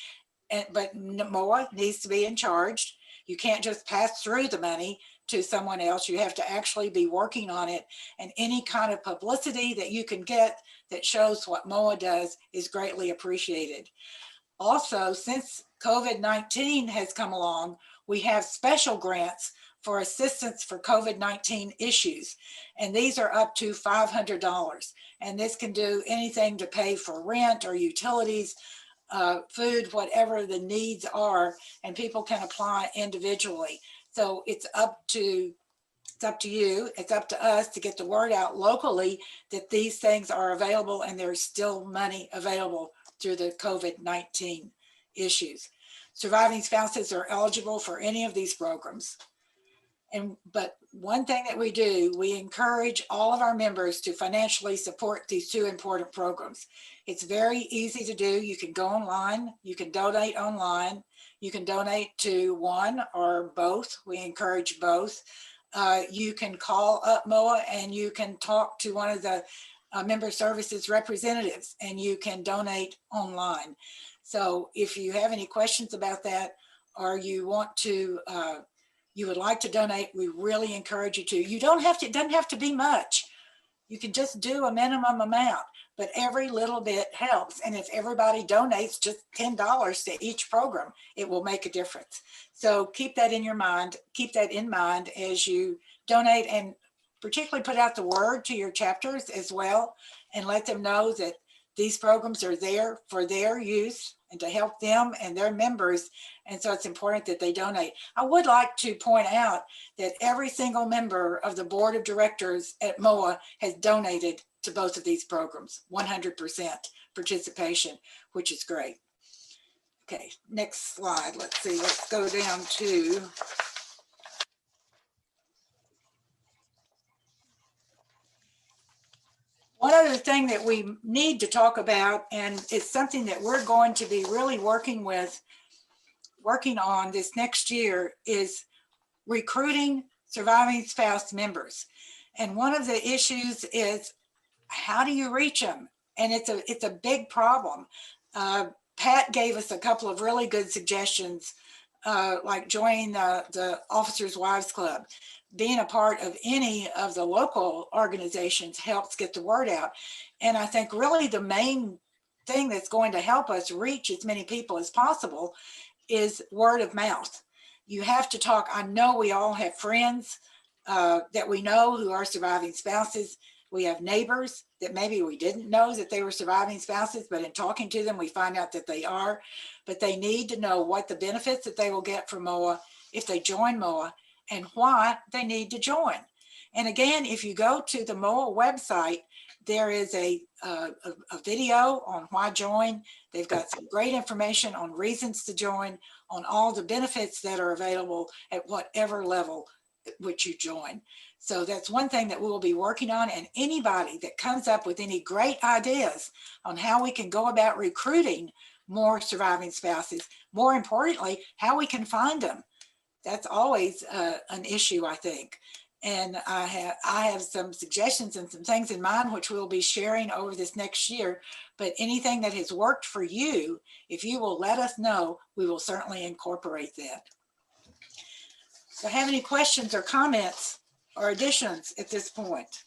But MOA needs to be in charge. You can't just pass through the money to someone else. You have to actually be working on it. And any kind of publicity that you can get that shows what MOA does is greatly appreciated. Also, since COVID-19 has come along, we have special grants for assistance for COVID-19 issues. And these are up to $500. And this can do anything to pay for rent or utilities, food, whatever the needs are, and people can apply individually. So it's up to you, it's up to us to get the word out locally that these things are available and there's still money available through the COVID-19 issues. Surviving spouses are eligible for any of these programs. But one thing that we do, we encourage all of our members to financially support these two important programs. It's very easy to do. You can go online, you can donate online, you can donate to one or both. We encourage both. You can call up MOA and you can talk to one of the member services representatives and you can donate online. So if you have any questions about that, or you want to, you would like to donate, we really encourage you to. You don't have to, it doesn't have to be much. You can just do a minimum amount, but every little bit helps. And if everybody donates just $10 to each program, it will make a difference. So keep that in your mind, keep that in mind as you donate, and particularly put out the word to your chapters as well, and let them know that these programs are there for their use and to help them and their members. And so it's important that they donate. I would like to point out that every single member of the board of directors at MOA has donated to both of these programs, 100% participation, which is great. Okay, next slide. Let's see, let's go down to one other thing that we need to talk about, and it's something that we're going to be really working on this next year, is recruiting surviving spouse members. And one of the issues is, how do you reach them? And it's a big problem. Pat gave us a couple of really good suggestions, like joining the Officers' Wives Club. Being a part of any of the local organizations helps get the word out. And I think really the main thing that's going to help us reach as many people as possible is word of mouth. You have to talk. I know we all have friends that we know who are surviving spouses. We have neighbors that maybe we didn't know that they were surviving spouses, but in talking to them, we find out that they are. But they need to know what the benefits that they will get from MOA if they join MOA, and why they need to join. And again, if you go to the MOA website, there is a video on why join. They've got some great information on reasons to join, on all the benefits that are available at whatever level at which you join. So that's one thing that we will be working on. And anybody that comes up with any great ideas on how we can go about recruiting more surviving spouses, more importantly, how we can find them. That's always an issue, I think. And I have some suggestions and some things in mind, which we'll be sharing over this next year. But anything that has worked for you, if you will let us know, we will certainly incorporate that. So have any questions or comments or additions at this point?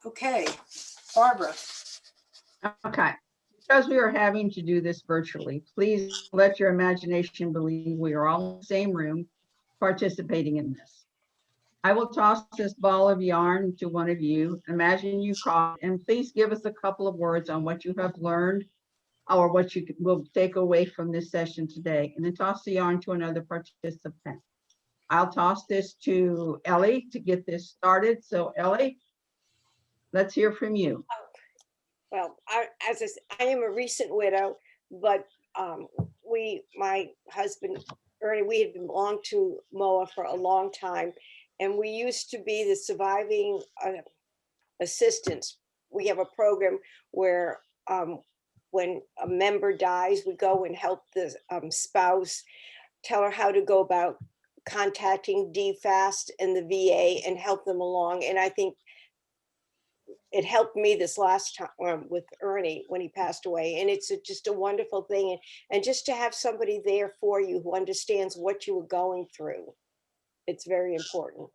Okay, Barbara. Okay. Because we are having to do this virtually, please let your imagination believe we are all in the same room participating in this. I will toss this ball of yarn to one of you. Imagine you caught, and please give us a couple of words on what you have learned or what you will take away from this session today, and then toss the yarn to another participant. I'll toss this to Ellie to get this started. So Ellie, let's hear from you. Well, I am a recent widow, but my husband, Ernie, we had belonged to MOA for a long time, and we used to be the surviving assistants. We have a program where when a member dies, we go and help the spouse, tell her how to go about contacting DFAST and the VA and help them along. And I think it helped me this last time with Ernie when he passed away. And it's just a wonderful thing. And just to have somebody there for you who understands what you were going through, it's very important.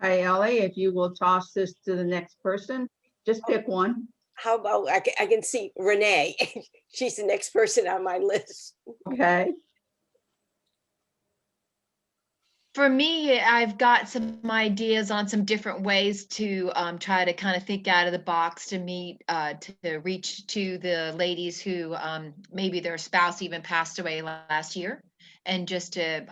Hey, Ellie, if you will toss this to the next person, just pick one. How about, I can see Renee. She's the next person on my list. Okay. For me, I've got some ideas on some different ways to try to kind of think out of the box to meet, to reach to the ladies who maybe their spouse even passed away last year. And just to,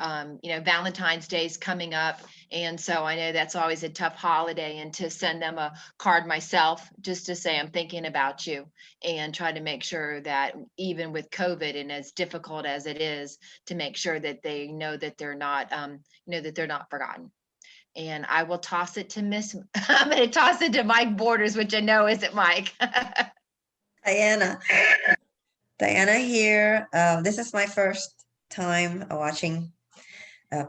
Valentine's Day is coming up. And so I know that's always a tough holiday, and to send them a card myself, just to say I'm thinking about you, and try to make sure that even with COVID and as difficult as it is, to make sure that they know that they're not, that they're not forgotten. And I will toss it to I'm going to toss it to Mike Borders, which I know isn't Mike. Diana. Diana here. This is my first time watching,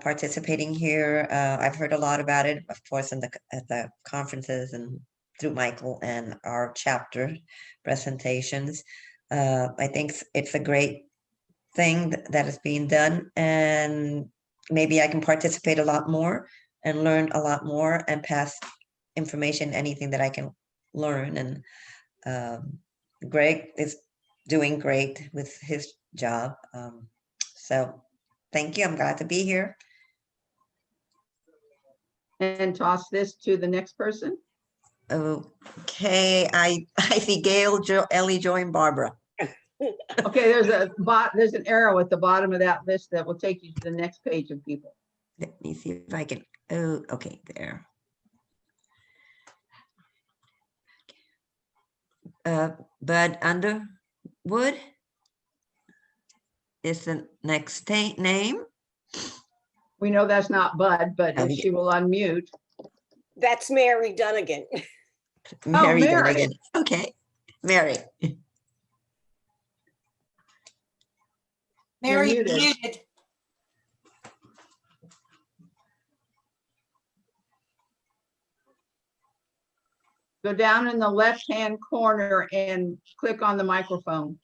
participating here. I've heard a lot about it, of course, at the conferences and through Michael and our chapter presentations. I think it's a great thing that is being done, and maybe I can participate a lot more and learn a lot more and pass information, anything that I can learn. And Greg is doing great with his job. So thank you. I'm glad to be here. And toss this to the next person. Okay, I see Gail, Ellie, Joy, and Barbara. Okay, there's an arrow at the bottom of that list that will take you to the next page of people. Let me see if I can. Oh, okay, there. Bud Underwood is the next name. We know that's not Bud, but if she will unmute. That's Mary Dunnigan. Mary Mary. Dunnigan. Okay, Mary. Mary, You're you're muted. muted. Go down in the left-hand corner and click on the microphone.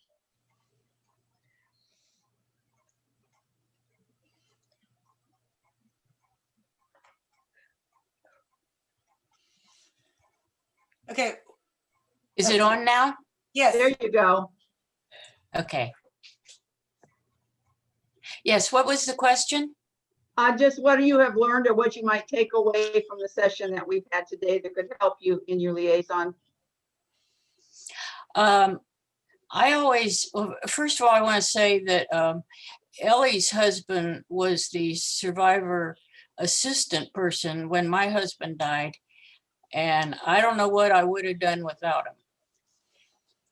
Okay, Is it on now? yes. There you go. Okay. Yes, what was the question? Just what do you have learned or what you might take away from the session that we've had today that could help you in your liaison? First of all, I want to say that Ellie's husband was the survivor assistant person when my husband died. And I don't know what I would have done without him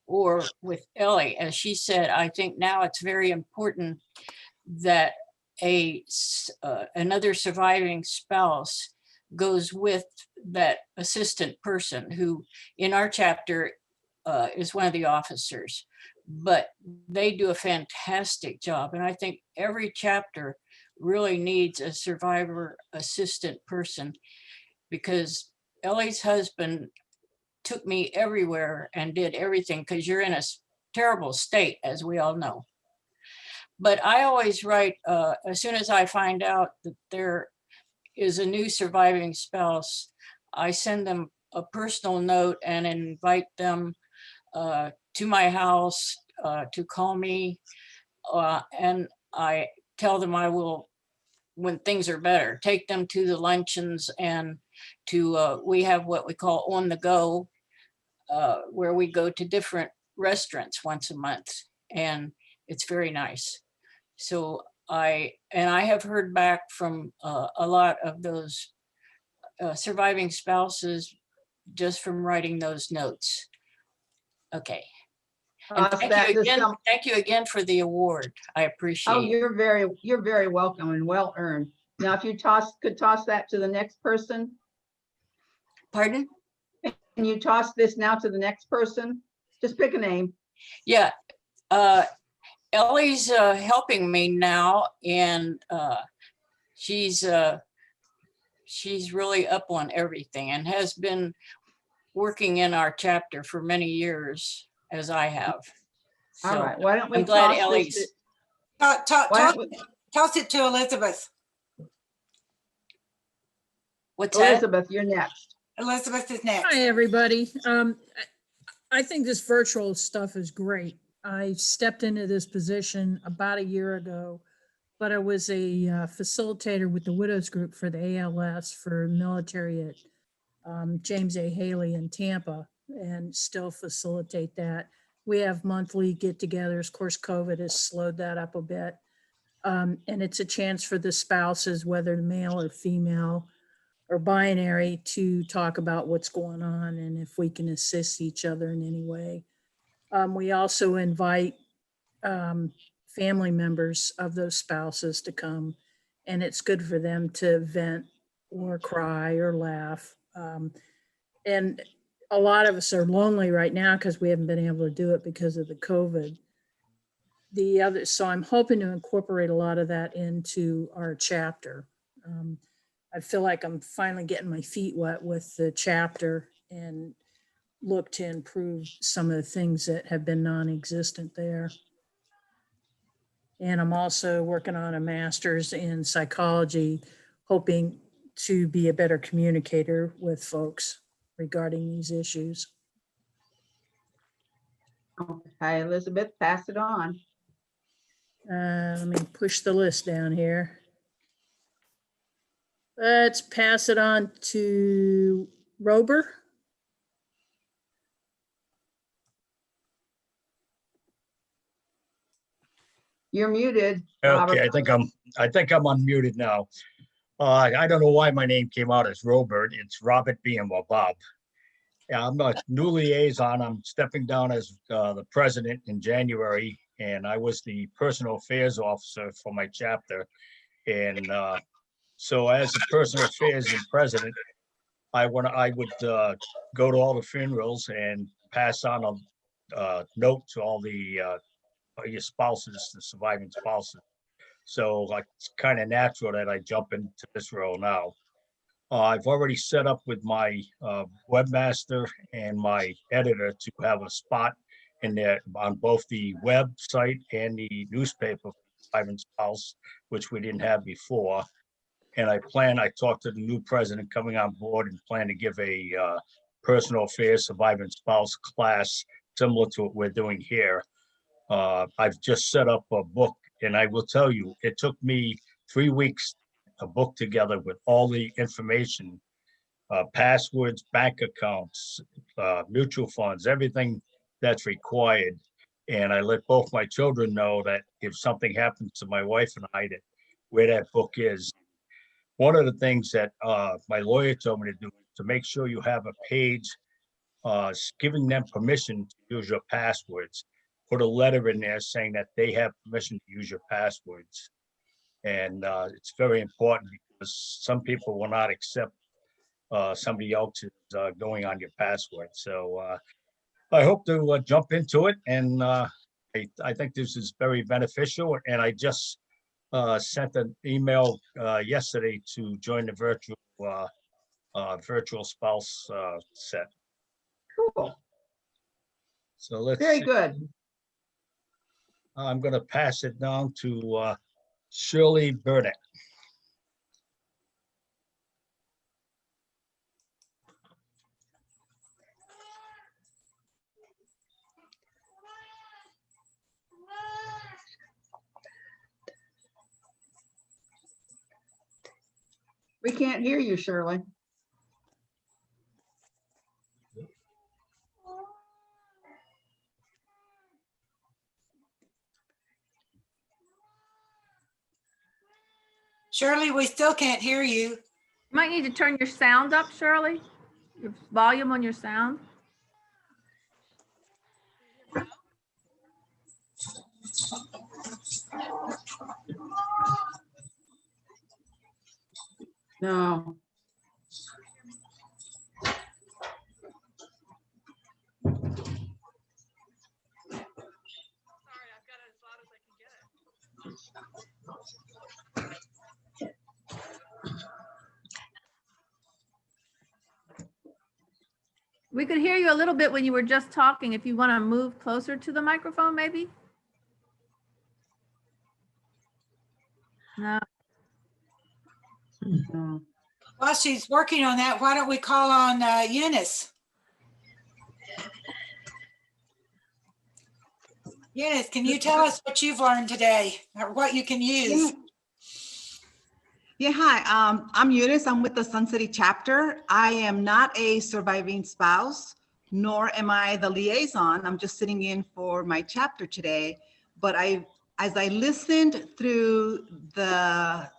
or with Ellie. As she said, I think now it's very important that another surviving spouse goes with that assistant person who in our chapter is one of the officers, but they do a fantastic job. And I think every chapter really needs a survivor assistant person, because Ellie's husband took me everywhere and did everything, because you're in a terrible state, as we all know. But I always write, as soon as I find out that there is a new surviving spouse, I send them a personal note and invite them to my house to call me. And I tell them I will, when things are better, take them to the luncheons and we have what we call on the go, where we go to different restaurants once a month, and it's very nice. So I have heard back from a lot of those surviving spouses just from writing those notes. Okay. And thank you again for the award. I appreciate it. You're very welcome and well earned. Now, if you could toss that to the next person. Pardon? Can you toss this now to the next person? Just pick a name. Yeah. Ellie's helping me now, and she's really up on everything and has been working in our chapter for many years, as I have. So All right, why don't we I'm glad toss Ellie's. this Toss it to Elizabeth. What's that? Elizabeth, you're next. Elizabeth is next. Hi, everybody. I think this virtual stuff is great. I stepped into this position about a year ago, but I was a facilitator with the Widows Group for the ALS for military at James A. Haley in Tampa, and still facilitate that. We have monthly get-togethers. Of course, COVID has slowed that up a bit. And it's a chance for the spouses, whether male or female or binary, to talk about what's going on and if we can assist each other in any way. We also invite family members of those spouses to come, and it's good for them to vent or cry or laugh. And a lot of us are lonely right now because we haven't been able to do it because of the COVID. So I'm hoping to incorporate a lot of that into our chapter. I feel like I'm finally getting my feet wet with the chapter and look to improve some of the things that have been non-existent there. And I'm also working on a master's in psychology, hoping to be a better communicator with folks regarding these issues. Okay, Elizabeth, pass it on. Let me push the list down here. Let's pass it on to Rober. You're muted. Okay, Robert. I think I'm unmuted now. I don't know why my name came out as Robert. It's Robert being Bob. Yeah, I'm a new liaison. I'm stepping down as the president in January, and I was the personal affairs officer for my chapter. And so as the personal affairs and president, I would go to all the funerals and pass on a note to all the your spouses, the surviving spouses. So like, it's kind of natural that I jump into this role now. I've already set up with my webmaster and my editor to have a spot in there on both the website and the newspaper for surviving spouse, which we didn't have before. And I talked to the new president coming on board and plan to give a personal affairs surviving spouse class similar to what we're doing here. I've just set up a book, and I will tell you, it took me 3 weeks, a book together with all the information, passwords, bank accounts, mutual funds, everything that's required. And I let both my children know that if something happens to my wife and I, that where that book is. One of the things that my lawyer told me to do is to make sure you have a page giving them permission to use your passwords. Put a letter in there saying that they have permission to use your passwords. And it's very important because some people will not accept somebody else's going on your password. So I hope to jump into it. And I think this is very beneficial. And I just sent an email yesterday to join the virtual spouse set. Cool. So let's Very see. good. I'm going to pass it down to Shirley Burnett. We can't hear you, Shirley. Shirley, we still can't hear you. You might need to turn your sound up, Shirley. Your volume on your sound. No. We could hear you a little bit when you were just talking. If you want to move closer to the microphone, maybe. No. No. While she's working on that, why don't we call on Eunice? Eunice, can you tell us what you've learned today or what you can use? Yeah, hi. I'm Eunice. I'm with the Sun City chapter. I am not a surviving spouse, nor am I the liaison. I'm just sitting in for my chapter today. But as I listened through the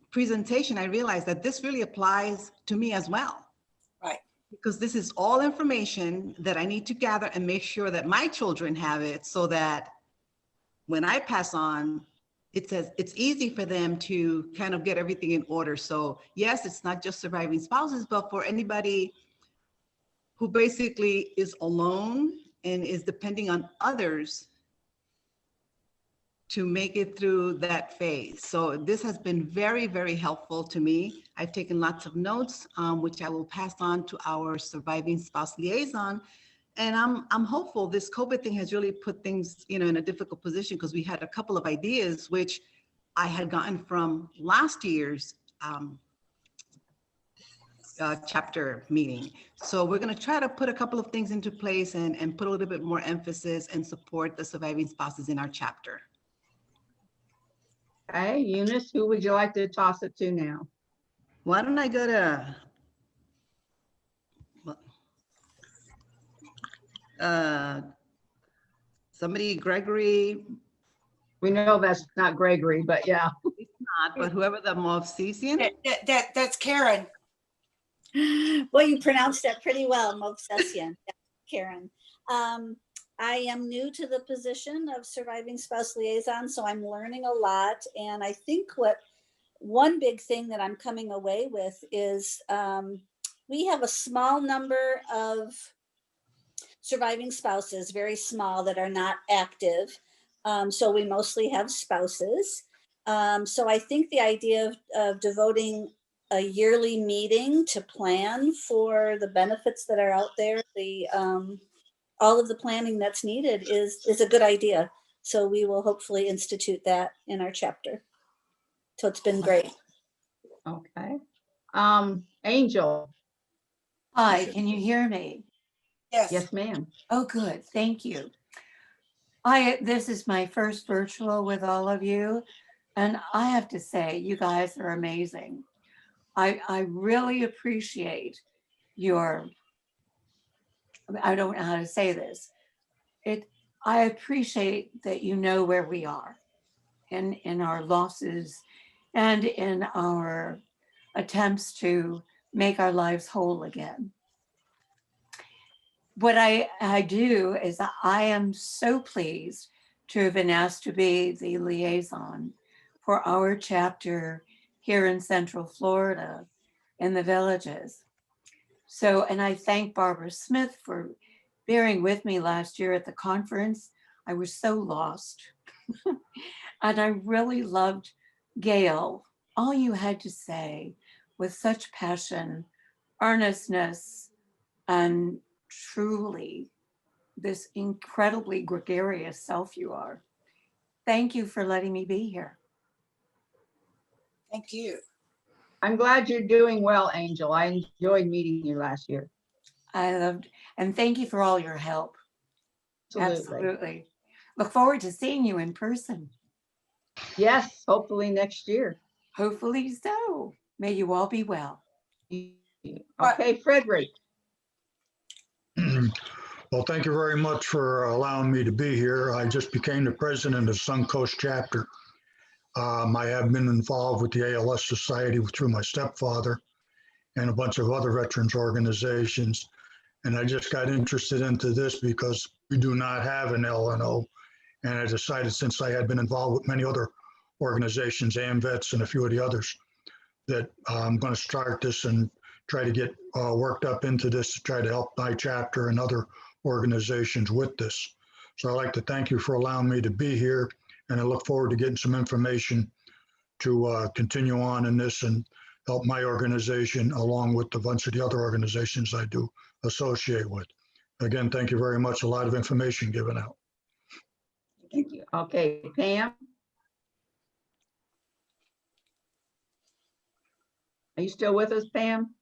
presentation, I realized that this really applies to me as well. Right. Because this is all information that I need to gather and make sure that my children have it so that when I pass on, it's easy for them to kind of get everything in order. So yes, it's not just surviving spouses, but for anybody who basically is alone and is depending on others to make it through that phase. So this has been very, very helpful to me. I've taken lots of notes, which I will pass on to our surviving spouse liaison. And I'm hopeful. This COVID thing has really put things, in a difficult position, because we had a couple of ideas which I had gotten from last year's chapter meeting. So we're going to try to put a couple of things into place and put a little bit more emphasis and support the surviving spouses in our chapter. Okay, Eunice, who would you like to toss it to now? Why don't I go to somebody, Gregory? We know that's not Gregory, but yeah. It's not, but whoever the Movsesian. That's Karen. Well, you pronounced that pretty well, Movsesian, Karen. I am new to the position of surviving spouse liaison, so I'm learning a lot. And I think one big thing that I'm coming away with is we have a small number of surviving spouses, very small, that are not active. So we mostly have spouses. So I think the idea of devoting a yearly meeting to plan for the benefits that are out there, all of the planning that's needed is a good idea. So we will hopefully institute that in our chapter. So it's been great. Okay. Angel. Hi, can you hear me? Yes. Yes, ma'am. Oh, good. Thank you. This is my first virtual with all of you. And I have to say, you guys are amazing. I really appreciate I don't know how to say this. I appreciate that you know where we are in our losses and in our attempts to make our lives whole again. What I do is I am so pleased to have been asked to be the liaison for our chapter here in Central Florida in the villages. So, and I thank Barbara Smith for bearing with me last year at the conference. I was so lost. And I really loved Gail. All you had to say with such passion, earnestness, and truly this incredibly gregarious self you are. Thank you for letting me be here. Thank you. I'm glad you're doing well, Angel. I enjoyed meeting you last year. I loved, and thank you for all your help. Absolutely. Look forward to seeing you in person. Yes, hopefully next year. Hopefully so. May you all be well. Okay, Frederick. Well, thank you very much for allowing me to be here. I just became the president of Suncoast chapter. I have been involved with the ALS Society through my stepfather and a bunch of other veterans organizations. And I just got interested into this because we do not have an LNO. And I decided, since I had been involved with many other organizations, AMVETS and a few of the others, that I'm going to start this and try to get worked up into this to try to help my chapter and other organizations with this. So I'd like to thank you for allowing me to be here, and I look forward to getting some information to continue on in this and help my organization along with a bunch of the other organizations I do associate with. Again, thank you very much. A lot of information given out. Thank you. Okay, Pam. Are you still with us, Pam?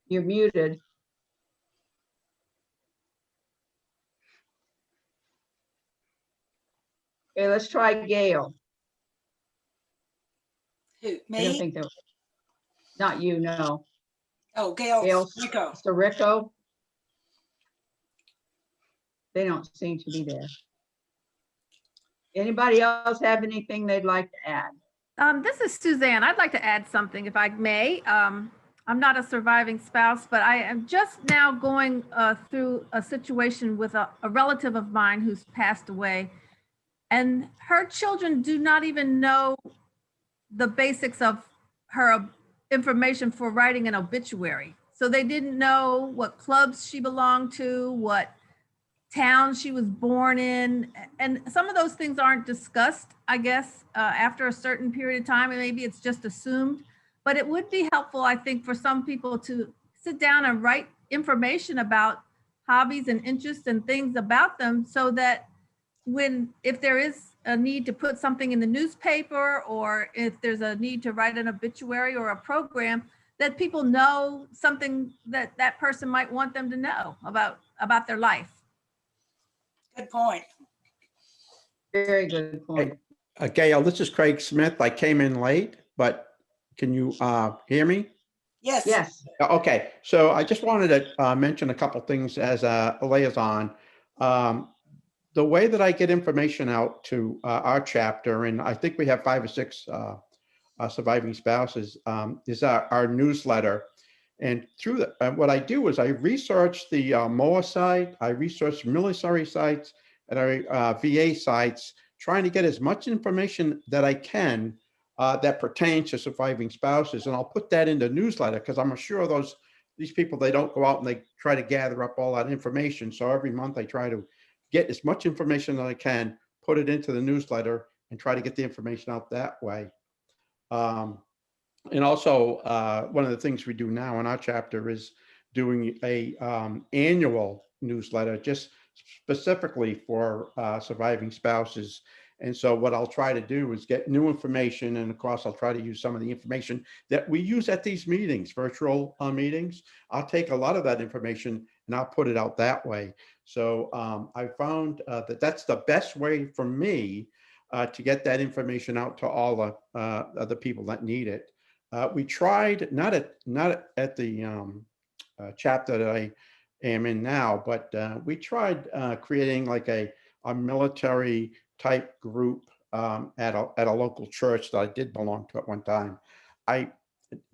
You're muted. Okay, let's try Gail. Who, I don't me? think that, not you, no. Oh, Gail Gail Rico. Sirico. They don't seem to be there. Anybody else have anything they'd like to add? This is Suzanne. I'd like to add something if I may. I'm not a surviving spouse, but I am just now going through a situation with a relative of mine who's passed away. And her children do not even know the basics of her information for writing an obituary. So they didn't know what clubs she belonged to, what town she was born in. And some of those things aren't discussed, I guess, after a certain period of time, and maybe it's just assumed. But it would be helpful, I think, for some people to sit down and write information about hobbies and interests and things about them, so that if there is a need to put something in the newspaper, or if there's a need to write an obituary or a program, that people know something that that person might want them to know about their life. Good point. Very good point. Gail, this is Craig Smith. I came in late, but can you hear me? Yes. Yes. Okay, so I just wanted to mention a couple things as a liaison. The way that I get information out to our chapter, and I think we have 5 or 6 surviving spouses, is our newsletter. And through that, what I do is I research the MOA site, I research military sites, and our VA sites, trying to get as much information that I can that pertains to surviving spouses. And I'll put that in the newsletter, because I'm sure these people, they don't go out and they try to gather up all that information. So every month I try to get as much information that I can, put it into the newsletter, and try to get the information out that way. And also, one of the things we do now in our chapter is doing a annual newsletter just specifically for surviving spouses. And so what I'll try to do is get new information, and of course I'll try to use some of the information that we use at these meetings, virtual meetings. I'll take a lot of that information and I'll put it out that way. So I found that that's the best way for me to get that information out to all the people that need it. We tried, not at the chapter that I am in now, but we tried creating like a military type group at a local church that I did belong to at one time.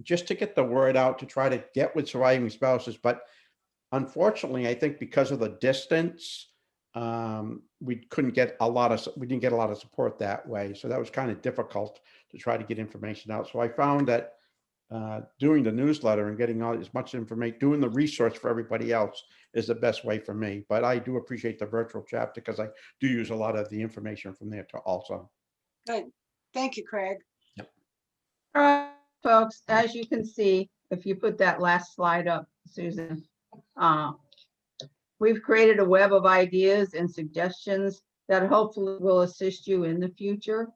Just to get the word out, to try to get with surviving spouses, but unfortunately, I think because of the distance, we didn't get a lot of support that way. So that was kind of difficult to try to get information out. So I found that doing the newsletter and getting out as much information, doing the research for everybody else is the best way for me. But I do appreciate the virtual chapter, because I do use a lot of the information from there too also. Good. Thank you, Craig. Yep. All right, folks, as you can see, if you put that last slide up, Susan, we've created a web of ideas and suggestions that hopefully will assist you in the future.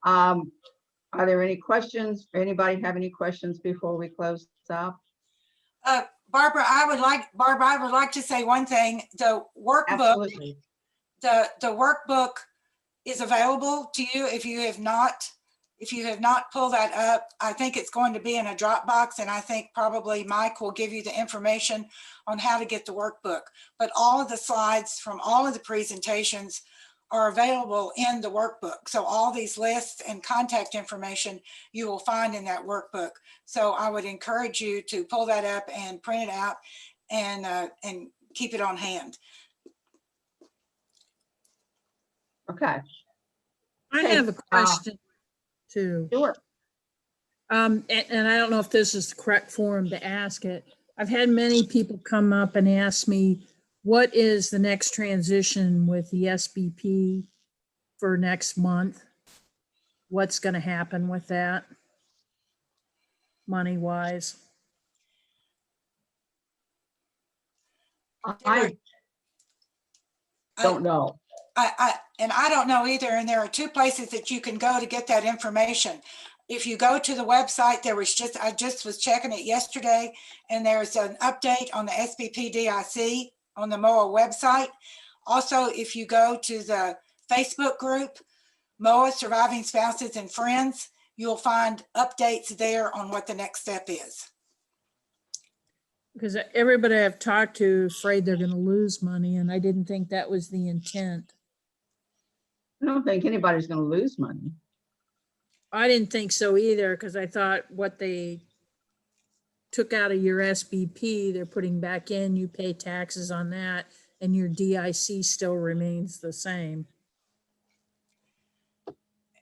Are there any questions? Anybody have any questions before we close up? Barbara, I would like to say one thing. The workbook, Absolutely. the workbook is available to you if you have not pulled that up. I think it's going to be in a Dropbox, and I think probably Mike will give you the information on how to get the workbook. But all of the slides from all of the presentations are available in the workbook. So all these lists and contact information you will find in that workbook. So I would encourage you to pull that up and print it out and keep it on hand. Okay. I have a question too. Sure. And I don't know if this is the correct forum to ask it. I've had many people come up and ask me, what is the next transition with the SBP for next month? What's going to happen with that, money-wise? I don't know. I don't know either. And there are 2 places that you can go to get that information. If you go to the website, I just was checking it yesterday, and there's an update on the SBP DIC on the MOA website. Also, if you go to the Facebook group, MOA Surviving Spouses and Friends. You'll find updates there on what the next step is. Because everybody I've talked to afraid they're going to lose money, and I didn't think that was the intent. I don't think anybody's going to lose money. I didn't think so either, because I thought what they took out of your SBP, they're putting back in, you pay taxes on that, and your DIC still remains the same.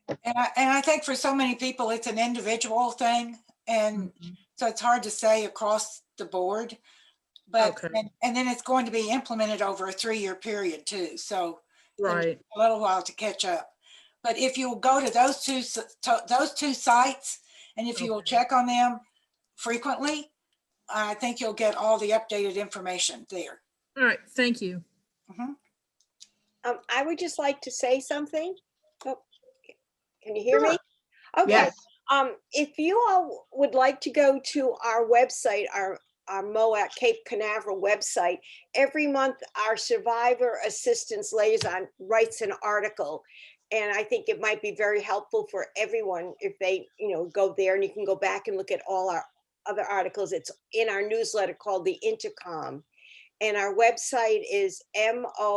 And I think for so many people, it's an individual thing. And so it's hard to say across the board. But, Okay. and then it's going to be implemented over a 3-year period too. So Right. a little while to catch up. But if you'll go to those two sites, and if you will check on them frequently, I think you'll get all the updated information there. All right, thank you. I would just like to say something. Oh, can you hear me? Okay. Yes. If you all would like to go to our website, our MOA Cape Canaveral website, every month our Survivor Assistance Liaison writes an article. And I think it might be very helpful for everyone if they, go there, and you can go back and look at all our other articles. It's in our newsletter called The Intercom. And our website is moaacc.org.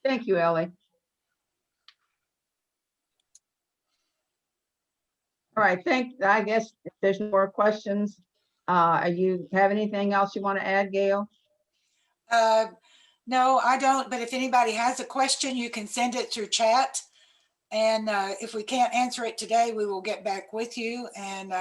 Thank you, Ellie. All right, I guess if there's no more questions, you have anything else you want to add, Gail? No, I don't. But if anybody has a question, you can send it through chat. And if we can't answer it today, we will get back with you and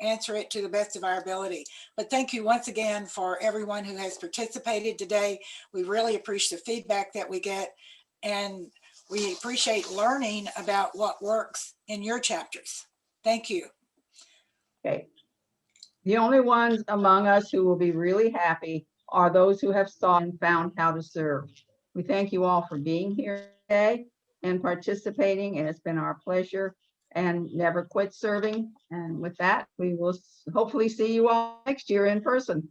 answer it to the best of our ability. But thank you once again for everyone who has participated today. We really appreciate the feedback that we get, and we appreciate learning about what works in your chapters. Thank you. Okay. The only ones among us who will be really happy are those who have sought and found how to serve. We thank you all for being here today and participating, and it's been our pleasure, and never quit serving. And with that, we will hopefully see you all next year in person.